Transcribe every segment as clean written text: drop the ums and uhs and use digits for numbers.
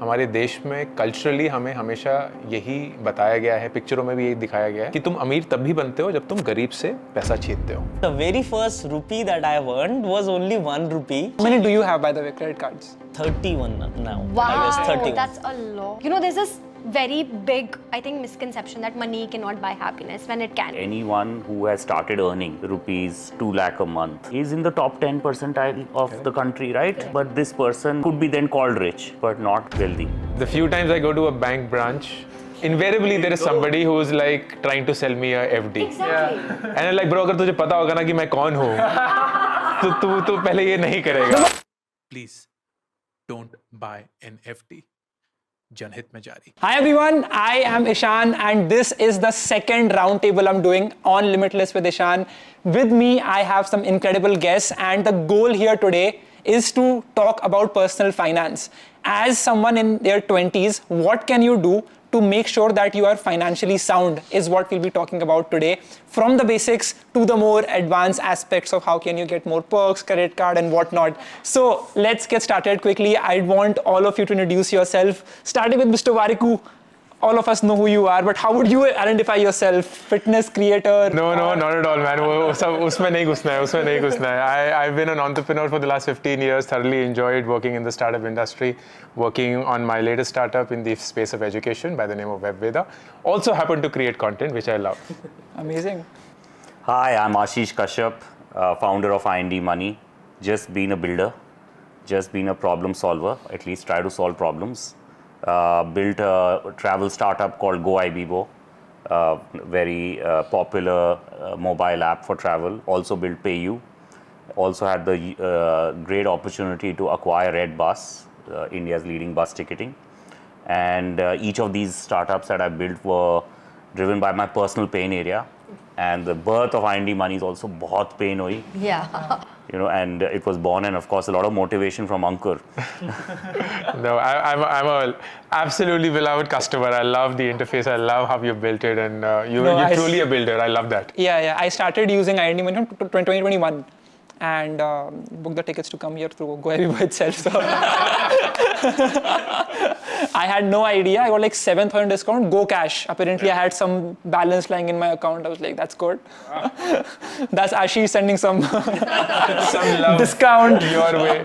हमारे देश में कल्चरली हमें हमेशा यही बताया गया है, पिक्चरों में भी यही दिखाया गया है कि तुम अमीर तब भी बनते हो जब तुम गरीब से पैसा छीनते हो. The very first rupee that I have earned was only 1 rupee. How many do you have, by the way, credit cards? 31 now. Wow, I guess 31. that's a lot. You know, there's this very big, I think, misconception that money cannot buy happiness when it can. Anyone who has started earning rupees 2 lakh a month is in the top 10 percentile of the country, right? But this person could be then called rich, but not wealthy. The few times I go to a bank branch, invariably there is somebody who is like trying to sell me a FD. Exactly. And I'm like, bro, अगर तुझे पता होगा ना कि मैं कौन हूँ, तो तू पहले ये नहीं करेगा. Please don't buy an FD. जनहित में जारी. Hi everyone, I am Ishan and this is the second roundtable I'm doing on Limitless with Ishan. With me, I have some incredible guests and the goal here today is to talk about personal finance. As someone in their 20s, what can you do to make sure that you are financially sound is what we'll be talking about today. From the basics to the more advanced aspects of how can you get more perks, credit card and whatnot. So let's get started quickly. I want all of you to introduce yourself. Starting with Mr. Wariku. All of us know who you are, but how would you identify yourself? Fitness creator? No, not at all, man. वो सब उसमें नहीं घुसना है. I've been an entrepreneur for the last 15 years. Thoroughly enjoyed working in the startup industry, working on my latest startup in the space of education by the name of WebVeda. Also happen to create content, which I love. Amazing. Hi, I'm Ashish Kashyap, founder of IND Money. Just been a builder, just been a problem solver, at least try to solve problems. Built a travel startup called GoIbibo, very popular mobile app for travel. Also built PayU. Also had the great opportunity to acquire Red Bus, India's leading bus ticketing. And each of these startups that I built were driven by my personal pain area. And the birth of IND Money is also बहुत pain हुई. Yeah. You know, and it was born, and of course a lot of motivation from Ankur. No, I'm a absolutely beloved customer. I love the interface. I love how you built it, and you're truly a builder. I love that. Yeah. I started using IND Money from 2021 and booked the tickets to come here through GoIbibo itself. So I had no idea. I got like 7,000 discount, Go Cash. Apparently I had some balance lying in my account. I was like, that's good. That's Ashish sending some love discount your way.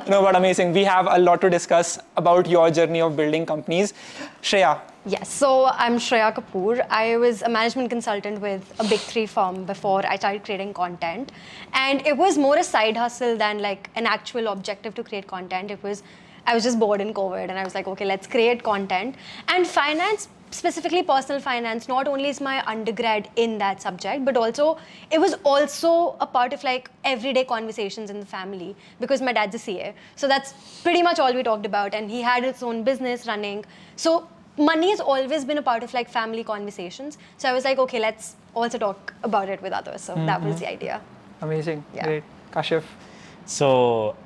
No, but amazing. We have a lot to discuss about your journey of building companies. Shreya. Yes, so I'm Shreya Kapoor. I was a management consultant with a big 3 firm before I started creating content. And it was more a side hustle than like an actual objective to create content. I was just bored in COVID and I was like, okay, let's create content. And finance, specifically personal finance, not only is my undergrad in that subject, but also it was also a part of like everyday conversations in the family because my dad's a CA. So that's pretty much all we talked about. And he had his own business running. So money has always been a part of like family conversations. So I was like, okay, let's also talk about it with others. So that was the idea. Amazing. Yeah. Great. Kashif. So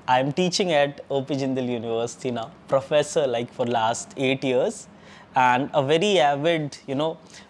I'm teaching at OP Jindal University now, professor like for last 8 years. And a very avid,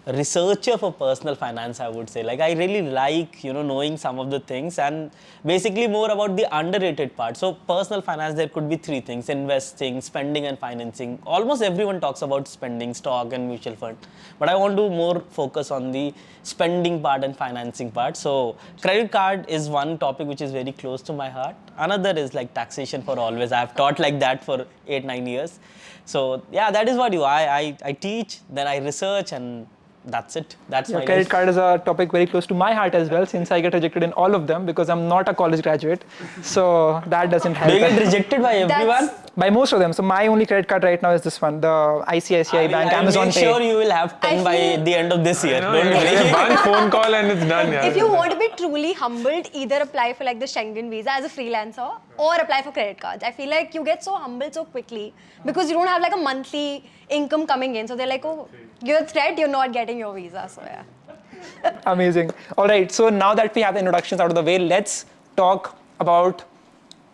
researcher for personal finance, I would say. Like I really like, knowing some of the things and basically more about the underrated part. So personal finance, there could be 3 things: investing, spending and financing. Almost everyone talks about spending, stock and mutual fund. But I want to more focus on the spending part and financing part. So credit card is one topic which is very close to my heart. Another is like taxation for always. I've taught like that for 8-9 years. So yeah, that is what I teach, then I research, and that's it. That's Your my credit life. card is a topic very close to my heart as well, since I get rejected in all of them because I'm not a college graduate. So that doesn't help. Do you get rejected by everyone? By most of them. So my only credit card right now is this one, the ICICI Bank Amazon I'm Pay. sure you will have 10 by the end of this year. Don't worry. One phone call and it's done. Yeah. If you want to be truly humbled, either apply for like the Schengen visa as a freelancer or apply for credit cards. I feel like you get so humbled so quickly because you don't have like a monthly income coming in. So they're like, oh, you're a threat, you're not getting your visa. So yeah. Amazing. All right. So now that we have the introductions out of the way, let's talk about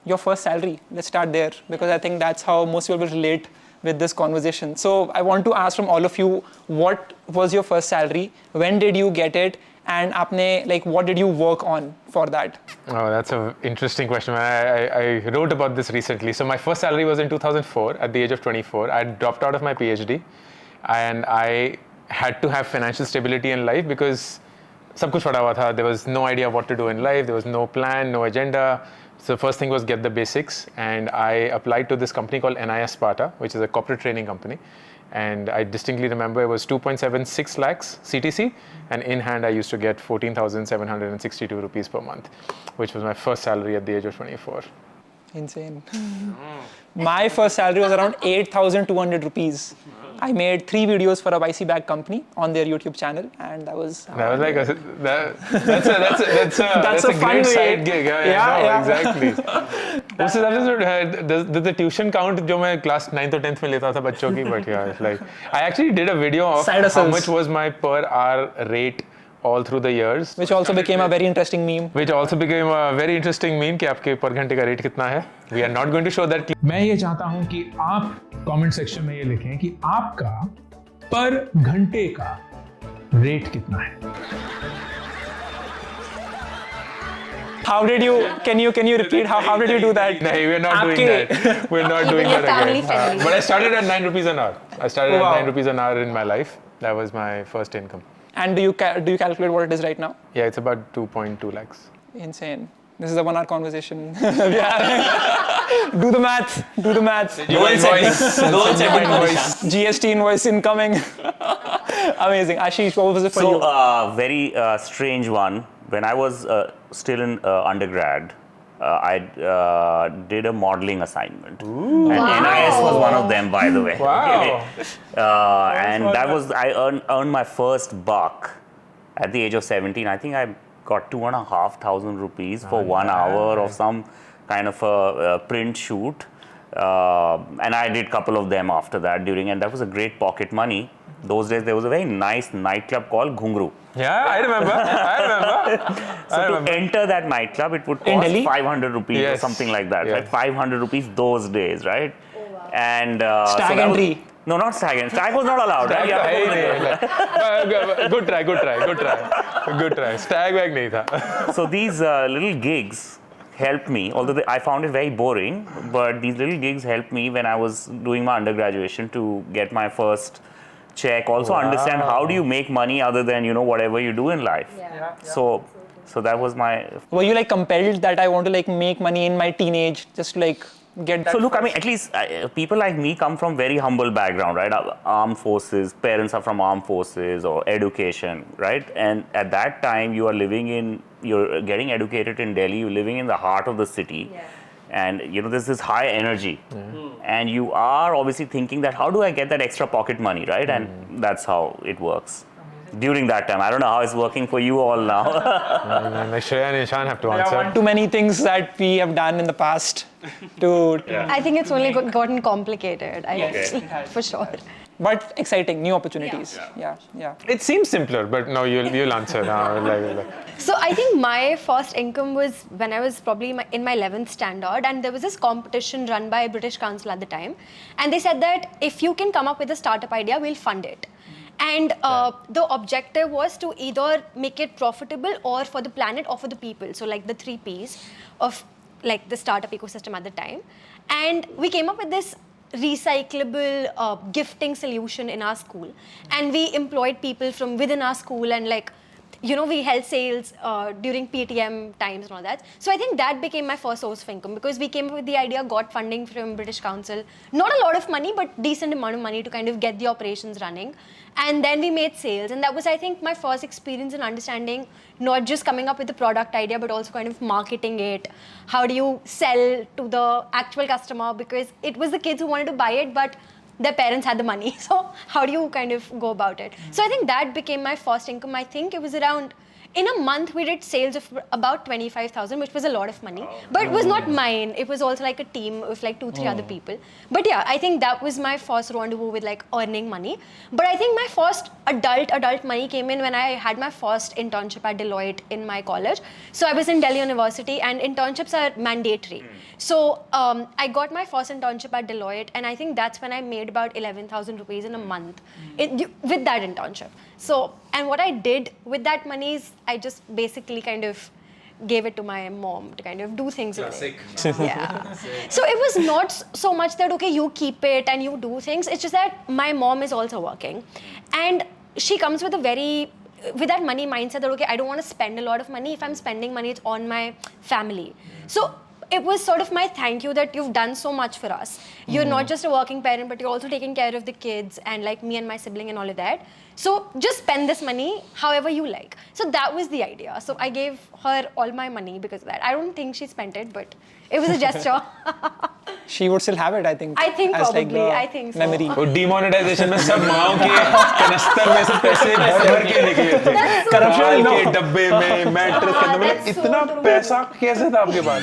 your first salary. Let's start there because I think that's how most people will relate with this conversation. So I want to ask from all of you, what was your first salary? When did you get it? and आपने like what did you work on for that? Oh, that's an interesting question. I wrote about this recently. So my first salary was in 2004 at the age of 24. I dropped out of my PhD and I had to have financial stability in life because सब कुछ पड़ा हुआ था. There was no idea what to do in life. There was no plan, no agenda. So the first thing was get the basics, and I applied to this company called NIS Sparta, which is a corporate training company. And I distinctly remember it was 2.76 lakhs CTC, and in hand I used to get 14,762 rupees per month, which was my first salary at the age of 24. Insane. My first salary was around 8,200 rupees. I made 3 videos for a YC bag company on their YouTube channel, and that was like that's a fun great way. side gig. Yeah. Exactly. उससे does the tuition count जो मैं class 9th or 10th में लेता था बच्चों की, but yeah, it's like I actually did a video of Side how hustles. much was my per hour rate all through the years. which also became a very interesting meme. Which also became a very interesting meme कि आपके पर घंटे का rate कितना है. We are not going to show that. मैं ये चाहता हूं कि आप कमेंट सेक्शन में ये लिखें कि आपका पर घंटे का रेट कितना है. How did you? Can you repeat how did you do that? No, we're not doing that. We're not doing You're that family again. friendly. But I started at 9 rupees an hour. I started Wow. at 9 rupees an hour in my life. That was my first income. And do you calculate what it is right now? Yeah, it's about 2.2 lakhs. Insane. This is a 1 hour conversation. Do the math. Do the math. Goal setting for Ishan. GST invoice incoming. Amazing. Ashish, what was it for So, you? very strange one. When I was still in undergrad, I did a modeling assignment. And NIS was one of them, by the way. Wow. And that was, I earned my first buck at the age of 17. I think I got 2,500 rupees for 1 hour of some kind of a print shoot. And I did a couple of them after that and that was a great pocket money. Those days there was a very nice nightclub called Ghungru. Yeah, I remember. So to enter that nightclub, it would In cost Delhi? 500 rupees or Yes. something like that, Yes. right? 500 rupees those days, right? And Stag that was- entry. No, not stag entry. Stag was not allowed. Right? You have to go with the- Good try. Stag bag नहीं था. So these little gigs helped me, although I found it very boring, but these little gigs helped me when I was doing my undergraduation to get my first check. Also understand how do you make money other than, whatever you do in life. So that was my... Were you like compelled that I want to like make money in my teenage just to like get that? So look, I mean, at least people like me come from very humble background, right? Armed forces, parents are from armed forces or education, right? And at that time, you're getting educated in Delhi, you're living in the heart of the city. Yeah. And there's this high energy. And you are obviously thinking that how do I get that extra pocket money, right? And that's how it works. During that time, I don't know how it's working for you all now. Shreya and Ishan have to There are one answer. too many things that we have done in the past to, I think it's only gotten complicated. For sure. but exciting, new opportunities. Yeah. It seems simpler, but no, you'll answer now. So I think my first income was when I was probably in my 11th standard, and there was this competition run by British Council at the time, and they said that if you can come up with a startup idea, we'll fund it. And the objective was to either make it profitable or for the planet or for the people. So like the 3 Ps of like the startup ecosystem at the time. And we came up with this recyclable gifting solution in our school. And we employed people from within our school, and like, we held sales during PTM times and all that. So I think that became my first source of income, because we came up with the idea, got funding from British Council. Not a lot of money, but decent amount of money to kind of get the operations running. And then we made sales. And that was, I think, my first experience in understanding not just coming up with the product idea, but also kind of marketing it. How do you sell to the actual customer? Because it was the kids who wanted to buy it, but their parents had the money. So how do you kind of go about it? So I think that became my first income. I think it was around In a month, we did sales of about 25,000, which was a lot of money. But it was not mine. It was also like a team of like 2-3 other people. But yeah, I think that was my first rendezvous with like earning money. But I think my first adult money came in when I had my first internship at Deloitte in my college. So I was in Delhi University, and internships are mandatory. So I got my first internship at Deloitte, and I think that's when I made about 11,000 rupees in a month with that internship. So, and what I did with that money is I just basically kind of gave it to my mom to kind of do things with it. Yeah. So it was not so much that, okay, you keep it and you do things. It's just that my mom is also working. And she comes with with that money mindset that, okay, I don't want to spend a lot of money. If I'm spending money, it's on my family. So it was sort of my thank you that you've done so much for us. You're not just a working parent, but you're also taking care of the kids and like me and my sibling and all of that. So just spend this money however you like. So that was the idea. So I gave her all my money because of that. I don't think she spent it, but it was a gesture. She would still have it, I think. I think as probably. like the I think so. memory. वो demonetization में सब माओ के कनस्तर में से पैसे भर के निकले थे That's so करप्शन true. के डब्बे में मैट्रेस के अंदर मतलब That's so इतना true. पैसा कैसे था आपके पास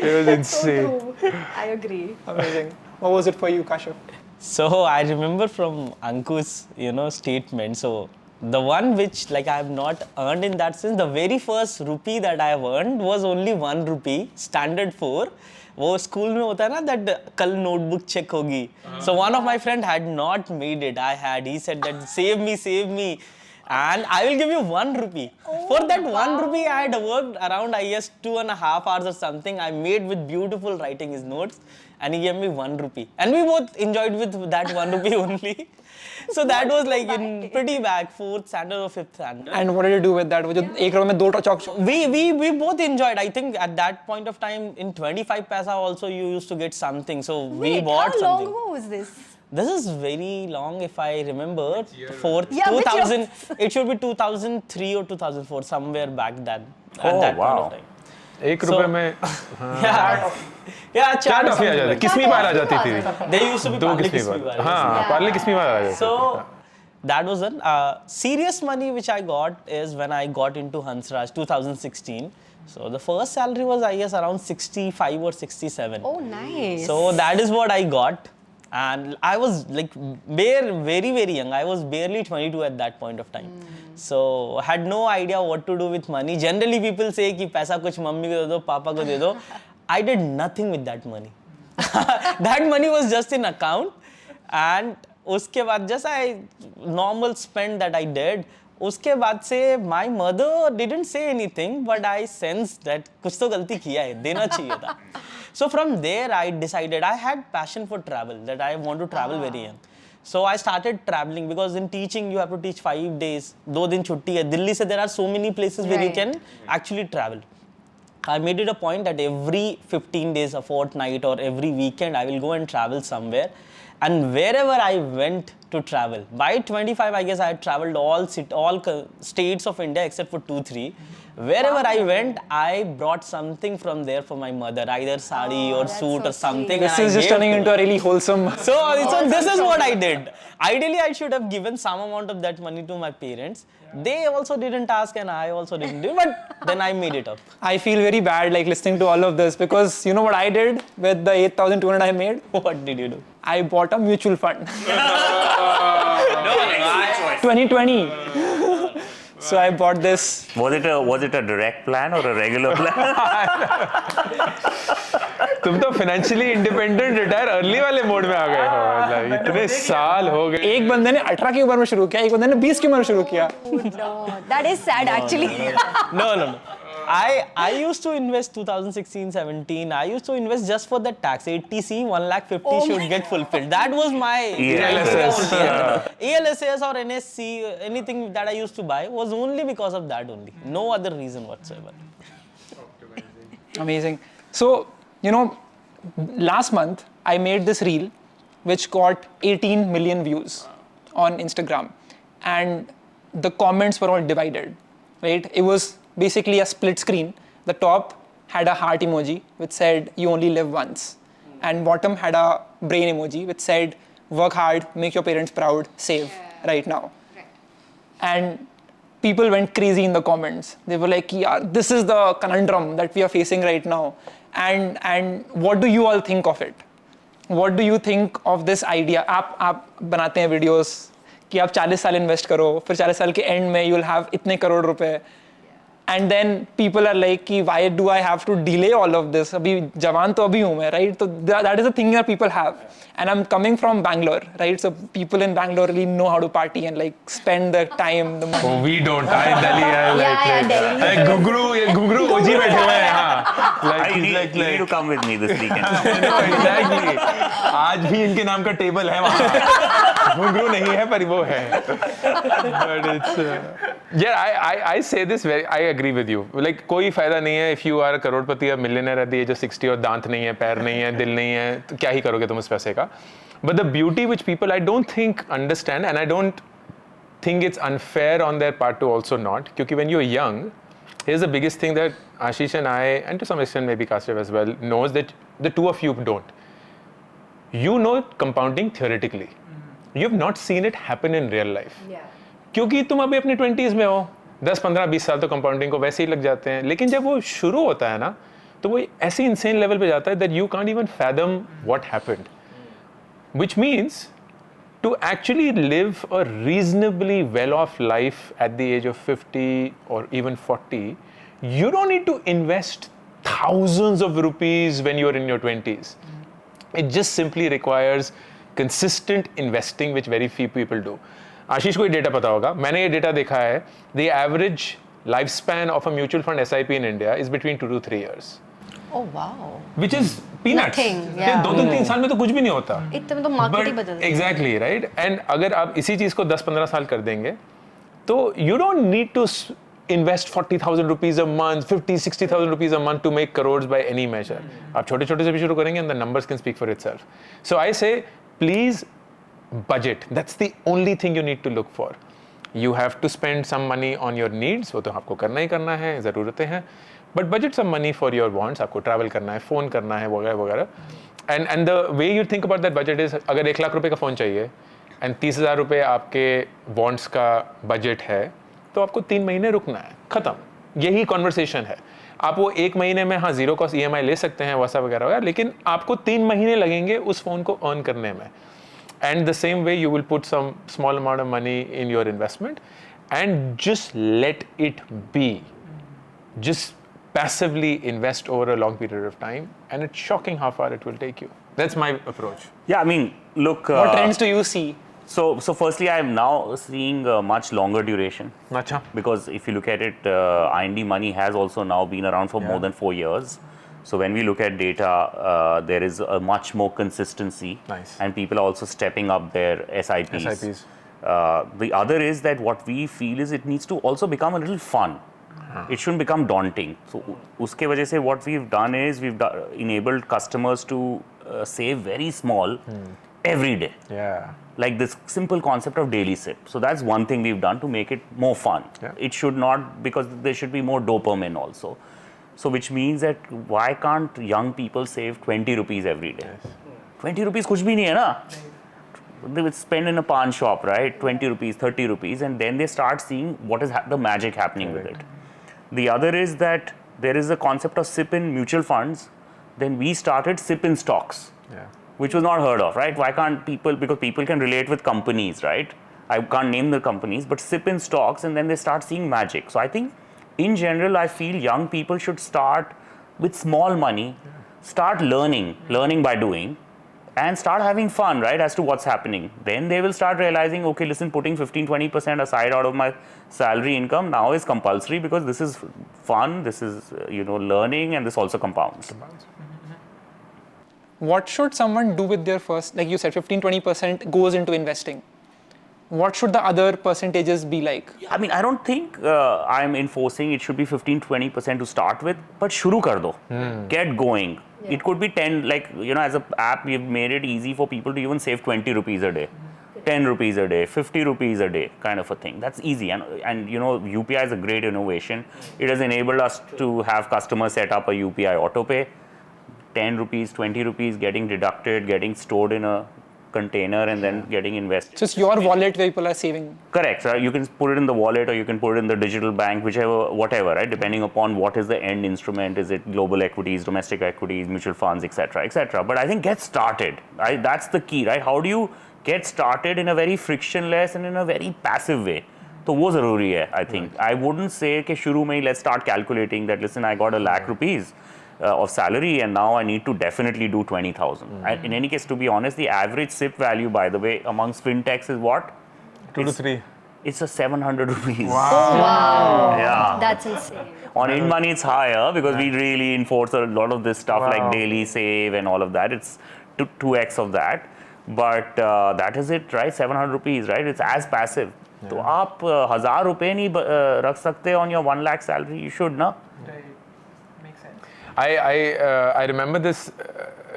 it was insane So true. I agree. Amazing. What was it for you, Kashyap? So I remember from Anku's, statement. So the one which like I have not earned in that sense, the very first rupee that I have earned was only 1 rupee, standard 4. वो school में होता है ना that कल notebook check होगी. So one of my friend had not made it. He said that save me. And I will give you 1 rupee. For that 1 rupee, I had worked around, I guess, 2.5 hours or something. I made with beautiful writing his notes. And he gave me 1 rupee. And we both enjoyed with that 1 rupee only. So that was like in pretty back, 4th standard or 5th standard. And what did you do with that? वो जो एक रुपए में 2 chalk We both enjoyed. I think at that point of time, in 25 paisa also, you used to get something. So we Wait, bought how something. long ago was this? This is very long if I remember. Fourth, Yeah, which 2000, it should be 2003 or 2004, somewhere back then. At Oh, that wow. point of time. एक So- रुपए में Yeah, क्या toffee आ जाती किस्मी बार आ जाती थी They used to be दो Parle किस्मी Kismi बार bars. हाँ Yeah. Parle किस्मी बार आ जाती So that was it. Serious money which I got is when I got into Hansraj 2016. So the first salary was I guess around 65 or 67. Oh, nice. So that is what I got. And I was like very young. I was barely 22 at that point of time. So I had no idea what to do with money. Generally people say कि पैसा कुछ mummy को दे दो, पापा को दे दो. I did nothing with that money. That money was just in account. And उसके बाद just I normal spend that I did. उसके बाद से my mother didn't say anything, but I sensed that कुछ तो गलती किया है, देना चाहिए था. So from there I decided I had passion for travel, that I want to travel very young. So I started traveling because in teaching you have to teach 5 days. 2 दिन छुट्टी है. Delhi से there are so many places where you Right. can actually travel. I made it a point that every 15 days, a fortnight, or every weekend, I will go and travel somewhere. And wherever I went to travel, by 25, I guess I had traveled all states of India except for 2-3. Wherever I went, I brought something from there for my mother, either sari or that's suit so or something. This and I is just gave turning to into her. a really wholesome. So this is what I did. Ideally, I should have given some amount of that money to my parents. They also didn't ask and I also didn't do, but then I made it up. I feel very bad like listening to all of this because you know what I did with the 8,200 I made? What did you do? I bought a mutual fund. 2020. So I bought this. Was it a direct plan or a regular plan? तुम तो financially independent retire early वाले mode में आ गए हो मतलब इतने साल हो गए एक बंदे ने 18 की उम्र में शुरू किया, एक बंदे ने 20 की उम्र में शुरू किया. No, that is sad actually. No. I used to invest 2016-17. I used to invest just for the tax. 80C, 150 Oh should my get fulfilled. That was my ALSS. ALSS or NSC, anything that I used to buy was only because of that only. No other reason whatsoever. Amazing. So, you know, last month I made this reel which got 18 million views on Instagram and the comments were all divided, right? It was basically a split screen. The top had a heart emoji which said you only live once and bottom had a brain emoji which said work hard, make your parents proud, save right now. And people went crazy in the comments. They were like, yeah, this is the conundrum that we are facing right now. And what do you all think of it? What do you think of this idea? आप बनाते हैं videos कि आप 40 साल invest करो, फिर 40 साल के end में you'll have इतने करोड़ रुपए. And then people are like, why do I have to delay all of this? अभी जवान तो अभी हूँ मैं, right? So that is the thing that people have. And I'm coming from Bangalore, right? So people in Bangalore really know how to party and like spend the time, the money. Oh, we don't. I Delhi, Delhi. like Gugru OG बैठे हुए हैं, हाँ. Like, You need to come with me this weekend. Exactly. आज भी इनके नाम का table है वहाँ. Gugru नहीं है पर वो है. But it's yeah, I say this I agree with you. Like कोई फायदा नहीं है if you are a Crorepati or millionaire at the age of 60 और दांत नहीं है, पैर नहीं है, दिल नहीं है, तो क्या ही करोगे तुम उस पैसे का? But the beauty which people I don't think understand, and I don't think it's unfair on their part to also not, because when you're young, here's the biggest thing that Ashish and I, and to some extent maybe Kashyap as well, knows that the two of you don't. You know compounding theoretically. You have not seen it happen in real life. क्योंकि तुम अभी अपने 20s में हो, 10, 15, 20 साल तो compounding को वैसे ही लग जाते हैं, लेकिन जब वो शुरू होता है ना, तो वो ऐसे इंसेन लेवल पे जाता है that you can't even fathom what happened. Which means to actually live a reasonably well-off life at the age of 50 or even 40, you don't need to invest thousands of rupees when you're in your 20s. It just simply requires consistent investing, which very few people do. आशीष को ये data पता होगा, मैंने ये data देखा है, the average lifespan of a mutual fund SIP in India is between 2 to 3 years. Oh wow. Which is peanuts. Nothing, yeah. 2-3 साल में तो कुछ भी नहीं होता. इतने में तो मार्केट ही बदल जाती है. Exactly, right? And अगर आप इसी चीज को 10-15 साल कर देंगे, तो you don't need to invest 40,000 rupees a month, 50-60,000 rupees a month to make crores by any measure. आप छोटे-छोटे से भी शुरू करेंगे and the numbers can speak for itself. So I say, please budget. That's the only thing you need to look for. You have to spend some money on your needs, वो तो आपको करना ही करना है, ज़रूरतें हैं. But budget some money for your wants. आपको travel करना है, phone करना है, वगैरह वगैरह. And the way you think about that budget is, अगर 1 लाख रुपए का phone चाहिए and 30,000 रुपए आपके wants का budget है, तो आपको 3 महीने रुकना है, खत्म. यही conversation है. आप वो 1 महीने में हाँ zero cost EMI ले सकते हैं, वैसा वगैरह वगैरह, लेकिन आपको 3 महीने लगेंगे उस phone को earn करने में. And the same way you will put some small amount of money in your investment and just let it be. Just passively invest over a long period of time, and it's shocking how far it will take you. That's my approach. Yeah, I mean, look. What trends do you see? So firstly, I am now seeing much longer duration. Acha. Because if you look at it, IND Money has also now been around for more than 4 years. So when we look at data, there is a much more consistency. Nice. And people are also stepping up their SIPs. SIPs. The other is that what we feel is it needs to also become a little fun. It shouldn't become daunting. So uske wajah se what we've done is we've enabled customers to save very small every day. Yeah. Like this simple concept of daily sip. So that's one thing we've done to make it more fun. Yeah. It should not, because there should be more dopamine also. So which means that why can't young people save 20 rupees every day? Yes. 20 rupees kuch bhi nahi hai na? They would spend in a pawn shop, right? 20 rupees, 30 rupees, and then they start seeing what is the magic happening with it. The other is that there is a concept of SIP in mutual funds. Then we started SIP in stocks. Yeah. Which was not heard of, right? Why can't people, because people can relate with companies, right? I can't name the companies, but SIP in stocks, and then they start seeing magic. So I think in general, I feel young people should start with small money, start learning by doing, and start having fun, right, as to what's happening. Then they will start realizing, okay, listen, putting 15-20% aside out of my salary income now is compulsory because this is fun, this is, learning, and this also compounds. What should someone do with their first, like you said, 15-20% goes into investing? What should the other percentages be like? I mean, I don't think I'm enforcing it should be 15-20% to start with, but shuru kar do. Get going. Yeah. It could be 10, like, as an app, we've made it easy for people to even save 20 rupees a day, 10 rupees a day, 50 rupees a day, kind of a thing. That's easy. And UPI is a great innovation. It has enabled us to have customers set up a UPI auto pay. 10 rupees, 20 rupees getting deducted, getting stored in a container and then getting invested. So it's your wallet where people are saving. Correct. Right? You can put it in the wallet or you can put it in the digital bank, whichever, whatever, right? Depending upon what is the end instrument. Is it global equities, domestic equities, mutual funds, etc., etc. But I think get started. Right? That's the key, right? How do you get started in a very frictionless and in a very passive way? तो वो ज़रूरी है, I think. I wouldn't say कि शुरू में ही let's start calculating that, listen, I got a lakh rupees of salary and now I need to definitely do 20,000. And in any case, to be honest, the average SIP value, by the way, amongst fintechs is what? 2 to 3. It's a 700 rupees. Wow. Yeah. That's insane. On InMoney, it's higher because we really enforce a lot of this stuff like daily save and all of that. It's 2x of that. But that is it, right? 700 rupees, right? It's as passive. तो आप 1000 रुपए नहीं रख सकते on your 1 lakh salary. You should, na? I remember this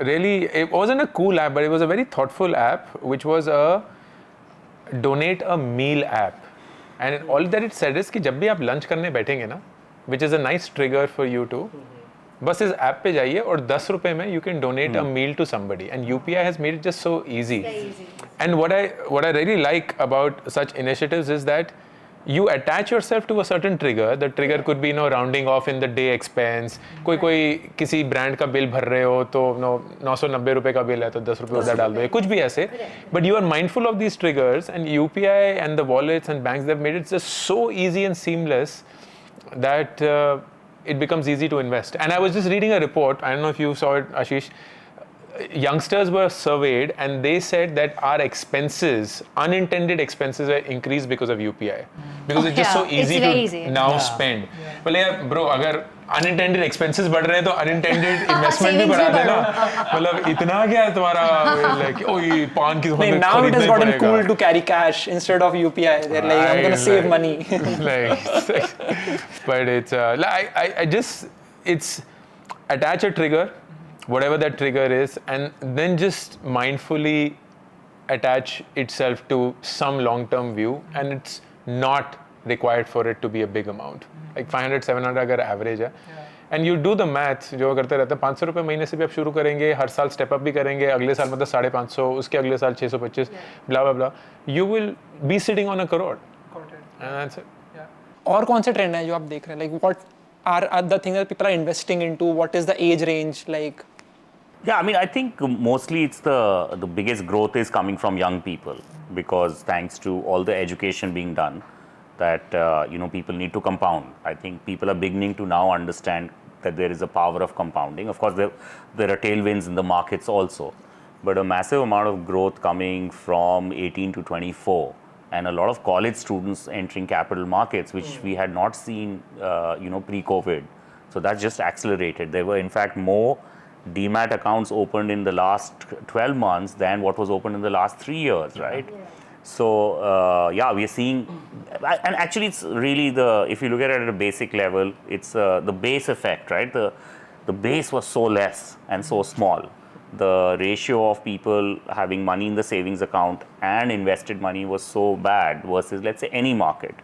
really, it wasn't a cool app, but it was a very thoughtful app, which was a donate a meal app. And all that it said is कि जब भी आप lunch करने बैठेंगे ना, which is a nice trigger for you to, बस इस app पे जाइए और 10 रुपए में you can donate a meal to somebody. And UPI has made it just so easy. And what I really like about such initiatives is that you attach yourself to a certain trigger. The trigger could be, rounding off in the day expense. कोई किसी brand का bill भर रहे हो तो 990 रुपए का bill है तो 10 रुपए उधर डाल दो, कुछ भी ऐसे. But you are mindful of these triggers, and UPI and the wallets and banks, they've made it just so easy and seamless that it becomes easy to invest. And I was just reading a report. I don't know if you saw it, Ashish. Youngsters were surveyed and they said that our expenses, unintended expenses, were increased because of UPI. Because it's just so easy to now spend. Well, yeah, bro, अगर unintended expenses बढ़ रहे हैं तो unintended investment भी बढ़ा देना. मतलब इतना क्या है तुम्हारा like ओए पान की दुकान में Now it has gotten cool to carry cash instead of UPI. They're like, I'm gonna save money. But it's it's attach a trigger, whatever that trigger is, and then just mindfully attach itself to some long-term view, and it's not required for it to be a big amount. Like 500, 700 अगर average है, and you do the math, जो करते रहते हैं, 500 रुपए महीने से भी आप शुरू करेंगे, हर साल step up भी करेंगे, अगले साल मतलब 550, उसके अगले साल 625, blah blah blah, you will be sitting on a crore, and that's it. और कौन से trend हैं जो आप देख रहे हैं? Like what are the things that people are investing into? What is the age range like? Yeah, I mean, I think mostly it's the biggest growth is coming from young people, because thanks to all the education being done, that people need to compound. I think people are beginning to now understand that there is a power of compounding. Of course, there are tailwinds in the markets also, but a massive amount of growth coming from 18 to 24, and a lot of college students entering capital markets, which we had not seen, pre-COVID. So that just accelerated. There were, in fact, more Demat accounts opened in the last 12 months than what was opened in the last 3 years, right? Yeah. So, we are seeing, and actually it's really if you look at it at a basic level, it's the base effect, right? The base was so less and so small. The ratio of people having money in the savings account and invested money was so bad versus, let's say, any market,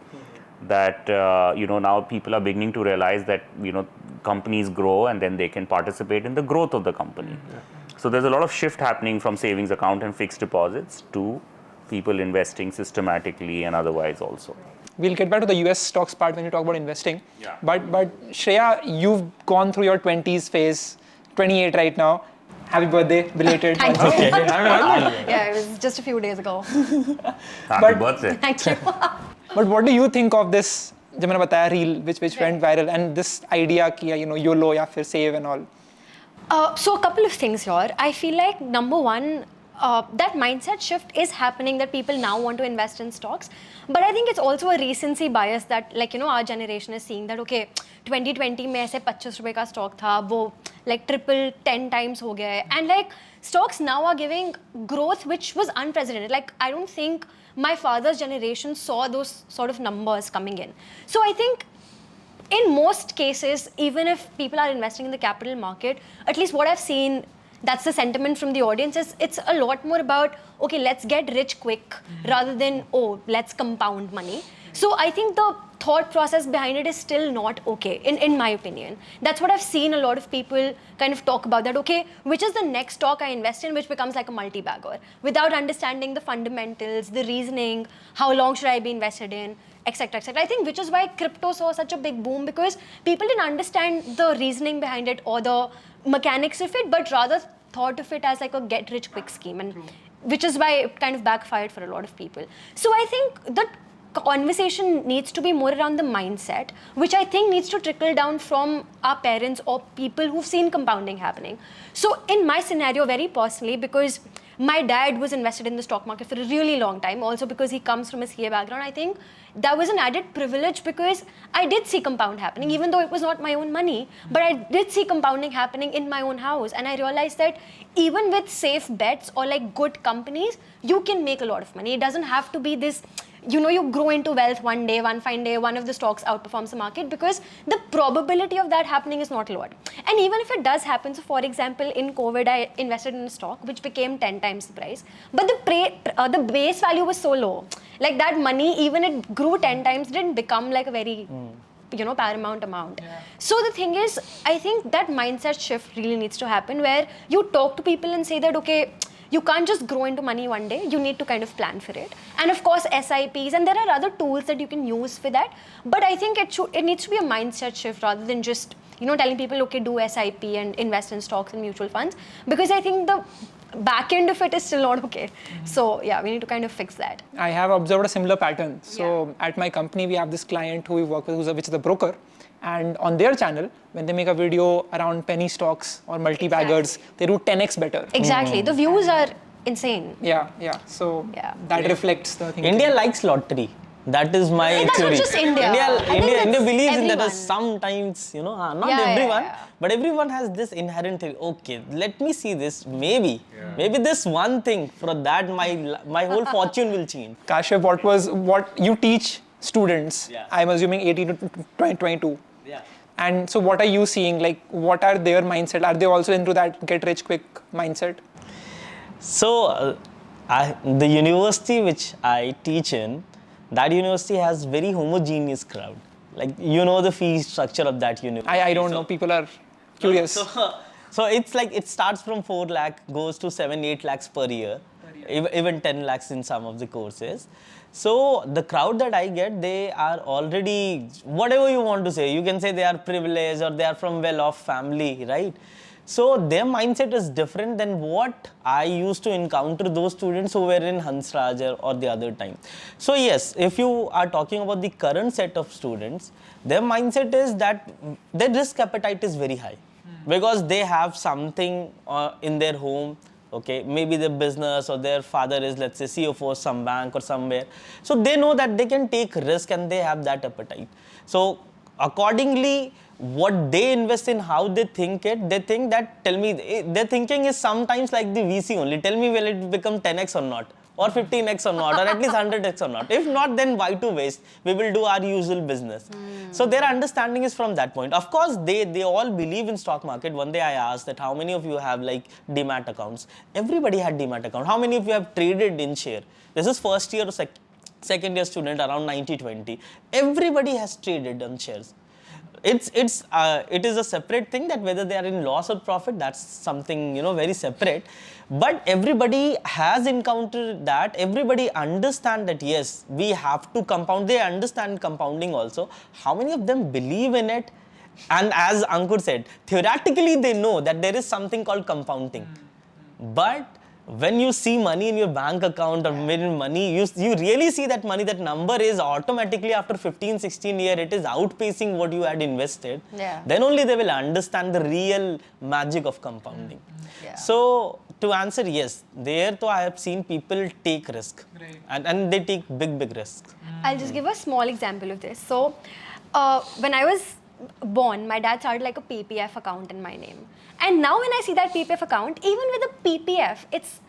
that, now people are beginning to realize that, companies grow and then they can participate in the growth of the company. So there's a lot of shift happening from savings account and fixed deposits to people investing systematically and otherwise also. We'll get back to the US stocks part when you talk about investing. Yeah. But Shreya, you've gone through your 20s phase, 28 right now. Happy birthday, belated. Thank you. Yeah, it was just a few days ago. Happy birthday. Thank you. But what do you think of this? जब मैंने बताया reel which went viral, and this idea कि YOLO या फिर save and all. So a couple of things here. I feel like number one, that mindset shift is happening, that people now want to invest in stocks. But I think it's also a recency bias that, our generation is seeing that, okay, 2020 में ऐसे 25 रुपए का stock था, वो triple 10 times हो गया है. And stocks now are giving growth which was unprecedented. I don't think my father's generation saw those sort of numbers coming in. So I think in most cases, even if people are investing in the capital market, at least what I've seen, that's the sentiment from the audience, is it's a lot more about, okay, let's get rich quick rather than, let's compound money. So I think the thought process behind it is still not okay, in my opinion. That's what I've seen a lot of people kind of talk about, that, okay, which is the next stock I invest in which becomes like a multi-bagger, without understanding the fundamentals, the reasoning, how long should I be invested in, etc., etc. I think which is why crypto saw such a big boom, because people didn't understand the reasoning behind it or the mechanics of it, but rather thought of it as like a get-rich-quick scheme, and which is why it kind of backfired for a lot of people. So I think that conversation needs to be more around the mindset, which I think needs to trickle down from our parents or people who've seen compounding happening. So in my scenario, very personally, because my dad was invested in the stock market for a really long time, also because he comes from a CA background, I think that was an added privilege, because I did see compound happening, even though it was not my own money, but I did see compounding happening in my own house. And I realized that even with safe bets or like good companies, you can make a lot of money. It doesn't have to be this, you know, you grow into wealth one day, one fine day, one of the stocks outperforms the market, because the probability of that happening is not a lot. And even if it does happen, so for example, in COVID, I invested in a stock which became 10 times the price, but the base value was so low. Like that money, even it grew 10 times, didn't become like a very, you know, paramount amount. Yeah. So the thing is, I think that mindset shift really needs to happen, where you talk to people and say that, okay, you can't just grow into money one day, you need to kind of plan for it. And of course, SIPs, and there are other tools that you can use for that. But I think it needs to be a mindset shift rather than just, you know, telling people, okay, do SIP and invest in stocks and mutual funds, because I think the back end of it is still not okay. So yeah, we need to kind of fix that. I have observed a similar pattern. So at my company, we have this client who we work with, which is a broker. And on their channel, when they make a video around penny stocks or multi-baggers, they do 10x better. Exactly. The views are insane. Yeah. So that reflects the thing. India likes lottery. That is my That's theory. not just India. India believes in that. Everyone. Sometimes, you know, not everyone, but everyone has this inherent theory. Okay, let me see this. Maybe this one thing, for that my whole fortune will change. Kashyap, what you teach students? Yeah. I'm assuming 18 to 22. Yeah. And so what are you seeing? Like, what are their mindset? Are they also into that get rich quick mindset? So, the university which I teach in, that university has very homogeneous crowd. Like, you know the fee structure of that university. I don't know. People are curious. So it's like it starts from 4 lakh, goes to 7-8 lakhs per year, even 10 lakhs in some of the courses. So the crowd that I get, they are already, whatever you want to say, you can say they are privileged or they are from well-off family, right? So their mindset is different than what I used to encounter those students who were in Hansraj or the other time. So yes, if you are talking about the current set of students, their mindset is that their risk appetite is very high because they have something in their home. Okay, maybe their business or their father is, let's say, CFO of some bank or somewhere. So they know that they can take risk and they have that appetite. So accordingly, what they invest in, how they think it, they think that, tell me, their thinking is sometimes like the VC only. Tell me, will it become 10x or not? Or 15x or not, or at least 100x or not. If not, then why to waste? We will do our usual business. So their understanding is from that point. Of course, they all believe in stock market. One day I asked that how many of you have like demat accounts? Everybody had demat account. How many of you have traded in share? This is first year or second year student, around 90-20. Everybody has traded on shares. It is a separate thing that whether they are in loss or profit, that's something, you know, very separate. But everybody has encountered that. Everybody understand that yes, we have to compound. They understand compounding also. How many of them believe in it? And as Ankur said, theoretically they know that there is something called compounding. But when you see money in your bank account or money, you really see that money, that number is automatically after 15-16 years, it is outpacing what you had invested. Yeah. Then only they will understand the real magic of compounding. Yeah. So to answer yes, there I have seen people take risk. Right. And they take big risks. I'll just give a small example of this. So when I was born, my dad started like a PPF account in my name. And now when I see that PPF account, even with a PPF, it's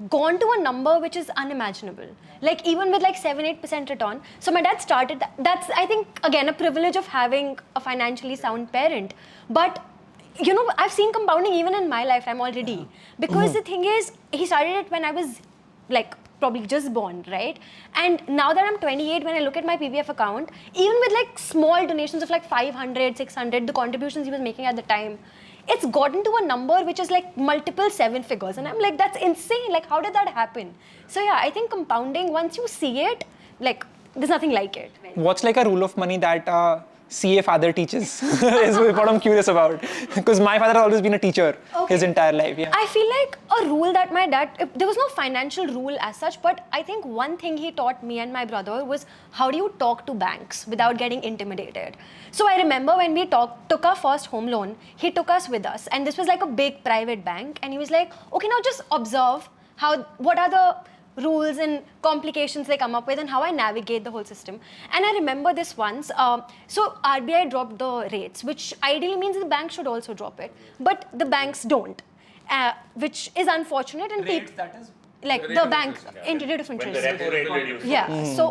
gone to a number which is unimaginable. Like even with like 7-8% return. So my dad started that. That's, I think, again, a privilege of having a financially sound parent. But you know, I've seen compounding even in my lifetime already. Because the thing is, he started it when I was like probably just born, right? And now that I'm 28, when I look at my PPF account, even with like small donations of like 500, 600, the contributions he was making at the time, it's gotten to a number which is like multiple 7 figures. And I'm like, that's insane. Like, how did that happen? So yeah, I think compounding, once you see it, like, there's nothing like it. What's like a rule of money that CA father teaches is what I'm curious about. Because my father has always been a teacher his entire life. Yeah. I feel like a rule that my dad, there was no financial rule as such, but I think one thing he taught me and my brother was how do you talk to banks without getting intimidated. So I remember when we took our first home loan, he took us with us, and this was like a big private bank, and he was like, okay, now just observe what are the rules and complications they come up with and how I navigate the whole system. And I remember this once, so RBI dropped the rates, which ideally means the bank should also drop it, but the banks don't, which is unfortunate. And that is? like the bank introduced interest. Yeah, so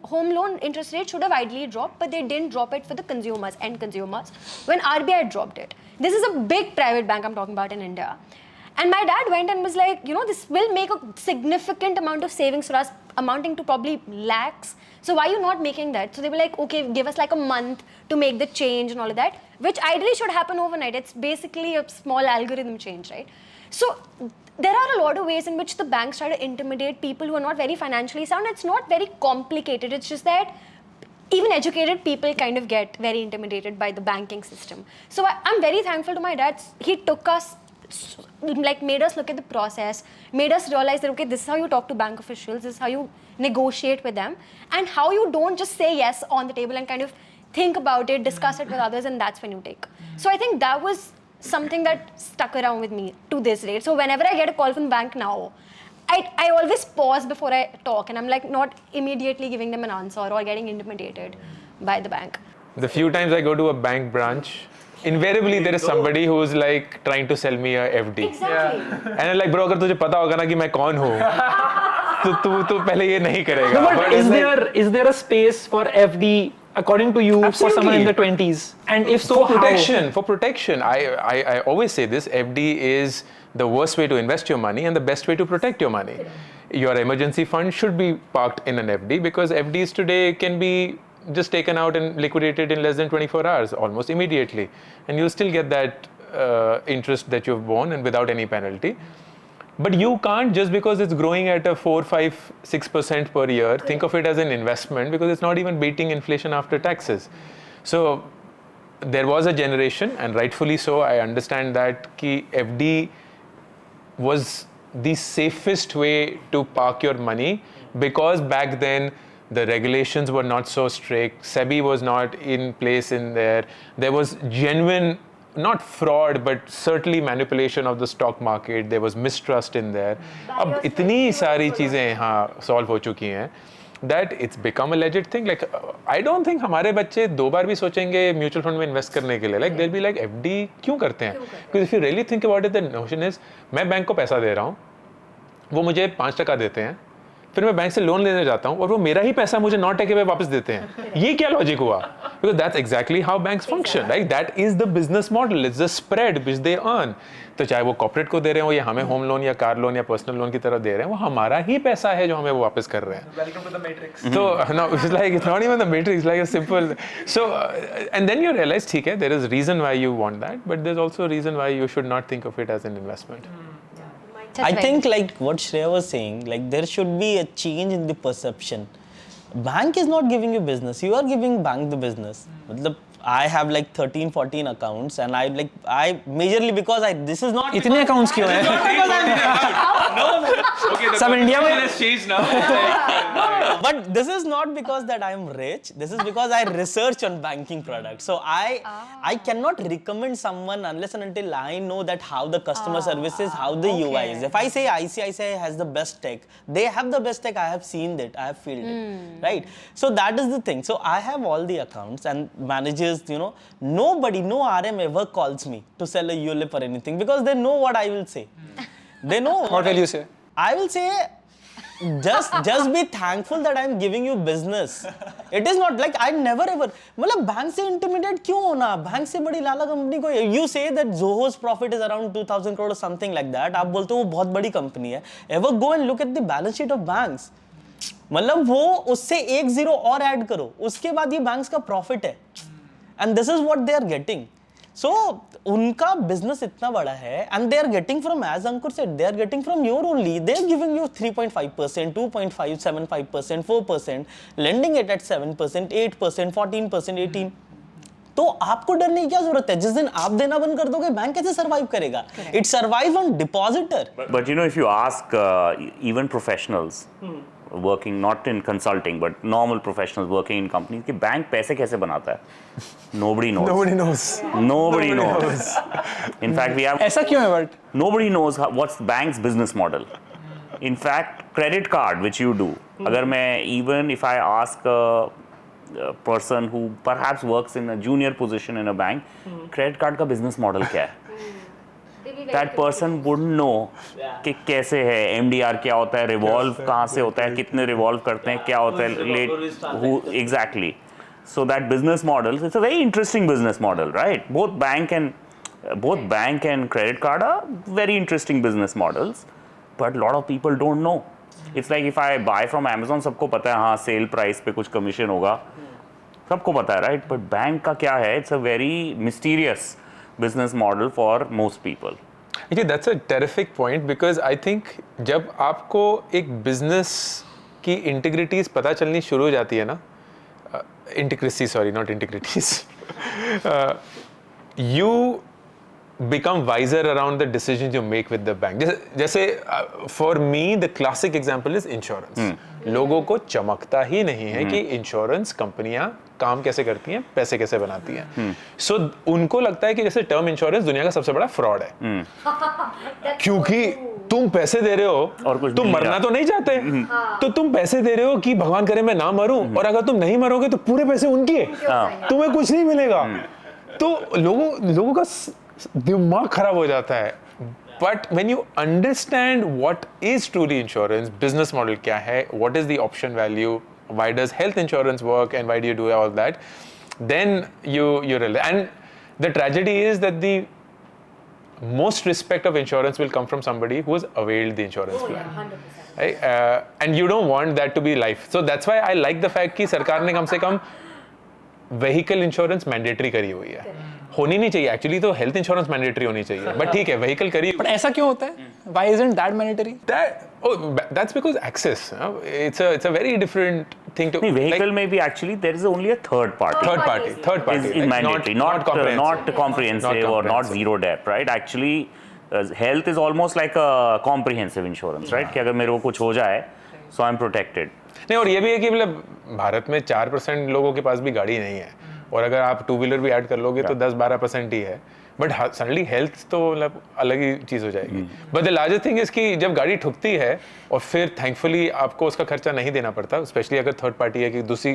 home loan interest rate should have ideally dropped, but they didn't drop it for the consumers, end consumers, when RBI dropped it. This is a big private bank I'm talking about in India. And my dad went and was like, this will make a significant amount of savings for us, amounting to probably lakhs. So why are you not making that? So they were like, okay, give us like a month to make the change and all of that, which ideally should happen overnight. It's basically a small algorithm change, right? So there are a lot of ways in which the banks try to intimidate people who are not very financially sound. It's not very complicated. It's just that even educated people kind of get very intimidated by the banking system. So I'm very thankful to my dad. He took us, like made us look at the process, made us realize that, okay, this is how you talk to bank officials, this is how you negotiate with them, and how you don't just say yes on the table and kind of think about it, discuss it with others, and that's when you take. So I think that was something that stuck around with me to this day. So whenever I get a call from the bank now, I always pause before I talk, and I'm like not immediately giving them an answer or getting intimidated by the bank. The few times I go to a bank branch, invariably there is somebody who's like trying to sell me a FD. Exactly. And I'm like, bro, अगर तुझे पता होगा ना कि मैं कौन हूँ, तो तू पहले ये नहीं करेगा. No, but it's is there a space for FD according to you for someone in the 20s? And if so, for protection. I always say this: FD is the worst way to invest your money and the best way to protect your money. Your emergency fund should be parked in an FD, because FDs today can be just taken out and liquidated in less than 24 hours, almost immediately, and you'll still get that interest that you've borne and without any penalty. But you can't, just because it's growing at a 4, 5, 6% per year, think of it as an investment, because it's not even beating inflation after taxes. So there was a generation, and rightfully so, I understand that ki FD was the safest way to park your money, because back then the regulations were not so strict, SEBI was not in place in there, there was genuine, not fraud, but certainly manipulation of the stock market, there was mistrust in there. अब इतनी सारी चीज़ें यहाँ solve हो चुकी हैं that it's become a legit thing. Like I don't think हमारे बच्चे 2 बार भी सोचेंगे म्यूचुअल फंड में इन्वेस्ट करने के लिए. Like they'll be like, FD क्यों करते हैं? Because if you really think about it, the notion is मैं बैंक को पैसा दे रहा हूँ, वो मुझे 5% देते हैं, फिर मैं बैंक से लोन लेने जाता हूँ और वो मेरा ही पैसा मुझे 9% पे वापस देते हैं. ये क्या लॉजिक हुआ? Because that's exactly how banks function, right? That is the business model. It's the spread which they earn. तो चाहे वो कॉर्पोरेट को दे रहे हो या हमें होम लोन या कार लोन या पर्सनल लोन की तरह दे रहे हैं, वो हमारा ही पैसा है जो हमें वो वापस कर रहे हैं. Welcome to the Matrix. So no, it's like it's not even the Matrix. It's like a simple. So and then you realize, ठीक है, there is a reason why you want that, but there's also a reason why you should not think of it as an investment. I think like what Shreya was saying, like there should be a change in the perception. Bank is not giving you business. You are giving bank the business. I have like 13, 14 accounts, and I majorly because this is not. इतने accounts क्यों हैं? सब India में. Let's change now. But this is not because that I am rich. This is because I research on banking products. So I cannot recommend someone unless and until I know that how the customer service is, how the UI is. If I say ICICI has the best tech, they have the best tech. I have seen it. I have felt it. Right. So that is the thing. So I have all the accounts and managers. Nobody, no RM ever calls me to sell a ULIP or anything because they know what I will say. They know. What will you say? I will say, just be thankful that I'm giving you business. It is not like I never ever. मतलब bank से intimidate क्यों होना? Bank से बड़ी लाला company को you say that Zoho's profit is around 2,000 crore or something like that. आप बोलते हो वो बहुत बड़ी कंपनी है. Ever go and look at the balance sheet of banks. मतलब वो उससे एक जीरो और ऐड करो, उसके बाद ये बैंक्स का प्रॉफिट है. And this is what they are getting. So उनका बिजनेस इतना बड़ा है and they are getting from, as Ankur said, they are getting from your only. They are giving you 3.5%, 2.575%, 4%, lending it at 7%, 8%, 14%, 18%. तो आपको डरने की क्या जरूरत है? जिस दिन आप देना बंद कर दोगे बैंक कैसे सरवाइव करेगा? It survives on depositor. But you know, if you ask even professionals working not in consulting but normal professionals working in companies कि बैंक पैसे कैसे बनाता है? Nobody knows. Nobody knows. Nobody knows. In fact, we have. ऐसा क्यों है but? Nobody knows what's the bank's business model. In fact, credit card which you do. अगर मैं even if I ask a person who perhaps works in a junior position in a bank, credit card का business model क्या है? That person wouldn't know कि कैसे है, MDR क्या होता है, revolve कहाँ से होता है, कितने revolve करते हैं, क्या होता है, late, exactly. So that business model, it's a very interesting business model, right? Both bank and credit card are very interesting business models, but a lot of people don't know. It's like if I buy from Amazon, सबको पता है हाँ sale price पे कुछ commission होगा, सबको पता है, right? But bank का क्या है? It's a very mysterious business model for most people. Actually, that's a terrific point because I think जब आपको एक business की integrities पता चलनी शुरू हो जाती है ना, intricacies, sorry, not integrities, you become wiser around the decisions you make with the bank. जैसे for me the classic example is insurance. लोगों को चमकता ही नहीं है कि इंश्योरेंस कंपनियां काम कैसे करती हैं, पैसे कैसे बनाती हैं. सो उनको लगता है कि जैसे टर्म इंश्योरेंस दुनिया का सबसे बड़ा फ्रॉड है, क्योंकि तुम पैसे दे रहे हो और कुछ तुम मरना तो नहीं चाहते, तो तुम पैसे दे रहे हो कि भगवान करे मैं ना मरूं, और अगर तुम नहीं मरोगे तो पूरे पैसे उनके, तुम्हें कुछ नहीं मिलेगा. तो लोगों का दिमाग खराब हो जाता है. But when you understand what is truly insurance, business model क्या है, what is the option value, why does health insurance work, and why do you do all that, then you realize. And the tragedy is that the most respect of insurance will come from somebody who has availed the insurance plan. Yeah, 100%. Right? And you don't want that to be life. So that's why I like the fact कि सरकार ने कम से कम vehicle insurance mandatory करी हुई है. होनी नहीं चाहिए एक्चुअली, तो हेल्थ इंश्योरेंस मैंडेटरी होनी चाहिए, बट ठीक है व्हीकल करी. बट ऐसा क्यों होता है? Why isn't that mandatory? That's because access. It's a very different thing to. Vehicle may be actually there is only a third party. Third party. Is mandatory, not comprehensive or not zero depth, right? Actually, health is almost like a comprehensive insurance, right? कि अगर मेरे को कुछ हो जाए, so I'm protected. नहीं, और ये भी है कि मतलब भारत में 4% लोगों के पास भी गाड़ी नहीं है, और अगर आप टू व्हीलर भी ऐड कर लोगे तो 10-12% ही है. बट सडनली हेल्थ तो मतलब अलग ही चीज़ हो जाएगी. But the largest thing is कि जब गाड़ी ठुकती है और फिर थैंकफुली आपको उसका खर्चा नहीं देना पड़ता, स्पेशली अगर थर्ड पार्टी है कि दूसरी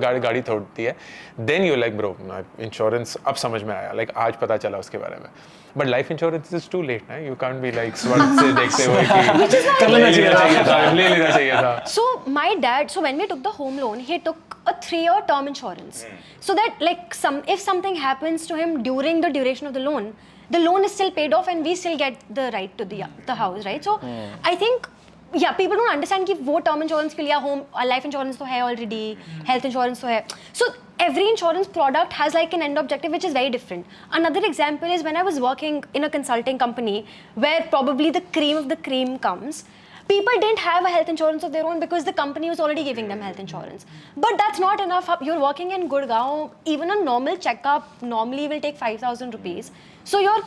गाड़ी ठोकती है, then you like bro insurance अब समझ में आया, लाइक आज पता चला उसके बारे में. But life insurance is too late ना, यू कांट बी लाइक स्वर्ग से देखते हुए कि ले लेना चाहिए था. So my dad, so when we took the home loan, he took a 3-year term insurance, so that like if something happens to him during the duration of the loan is still paid off and we still get the right to the house, right? So I think yeah, people don't understand कि वो term insurance के लिए home life insurance तो है already, health insurance तो है. So every insurance product has like an end objective which is very different. Another example is when I was working in a consulting company where probably the cream of the cream comes. People didn't have a health insurance of their own because the company was already giving them health insurance. But that's not enough. You're working in Gurgaon, even a normal checkup normally will take 5,000 rupees. So your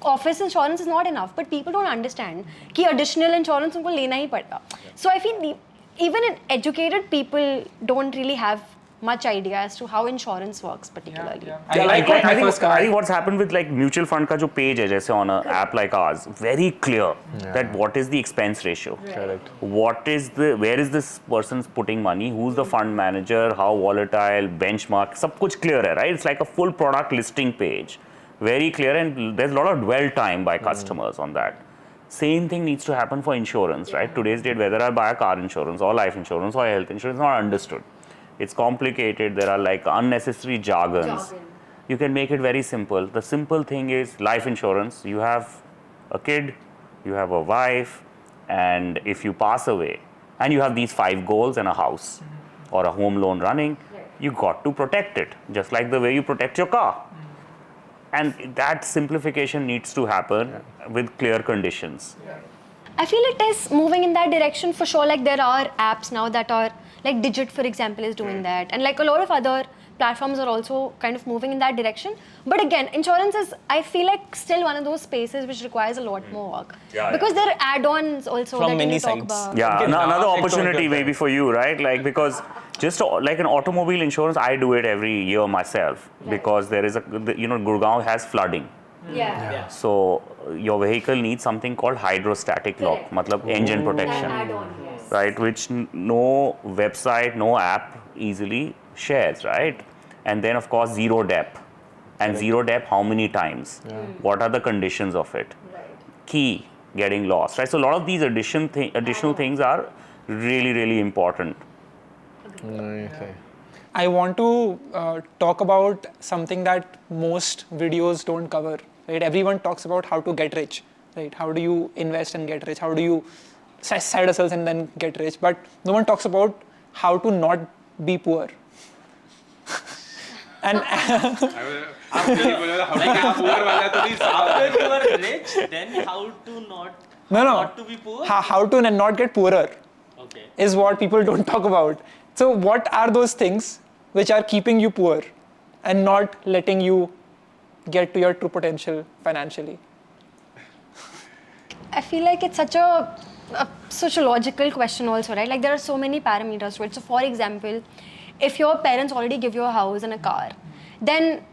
office insurance is not enough. But people don't understand कि additional insurance उनको लेना ही पड़ता. So I feel even educated people don't really have much idea as to how insurance works particularly. I think what's happened with like mutual fund का जो page है जैसे on an app like ours, very clear that what is the expense ratio, Correct. where is this person's putting money, who's the fund manager, how volatile, benchmark, सब कुछ clear है, right? It's like a full product listing page, very clear, and there's a lot of dwell time by customers on that. Same thing needs to happen for insurance, right? Today's date, whether I buy a car insurance or life insurance or health insurance, not understood. It's complicated. There are like unnecessary jargons. You can make it very simple. The simple thing is life insurance. You have a kid, you have a wife, and if you pass away, and you have these 5 goals and a house or a home loan running, you got to protect it, just like the way you protect your car. And that simplification needs to happen with clear conditions. I feel it is moving in that direction for sure. Like there are apps now that are like Digit, for example, is doing that, and like a lot of other platforms are also kind of moving in that direction. But again, insurance is, I feel like, still one of those spaces which requires a lot more work, because there are add-ons also From that many you talk sides. about. Yeah, Okay, another now opportunity it's maybe for you, right? Like, because just like an automobile insurance, I do it every year myself, because there is Gurgaon has flooding. Yeah. So your vehicle needs something called hydrostatic lock, matlab engine protection, right? Which no website, no app easily shares, right? And then of course zero dep, and zero dep how many times? What are the conditions of it? Key getting lost, right? So a lot of these additional things are really important. Okay. I want to talk about something that most videos don't cover. Right? Everyone talks about how to get rich. Right? How do you invest and get rich? How do you side hustles and then get rich? But no one talks about how to not be poor. And After you are rich, then how to not to be poor? how to not get poorer Okay. is what people don't talk about. So what are those things which are keeping you poor and not letting you get to your true potential financially? I feel like it's such a sociological question also, right? Like there are so many parameters to it. So for example, if your parents already give you a house and a car, then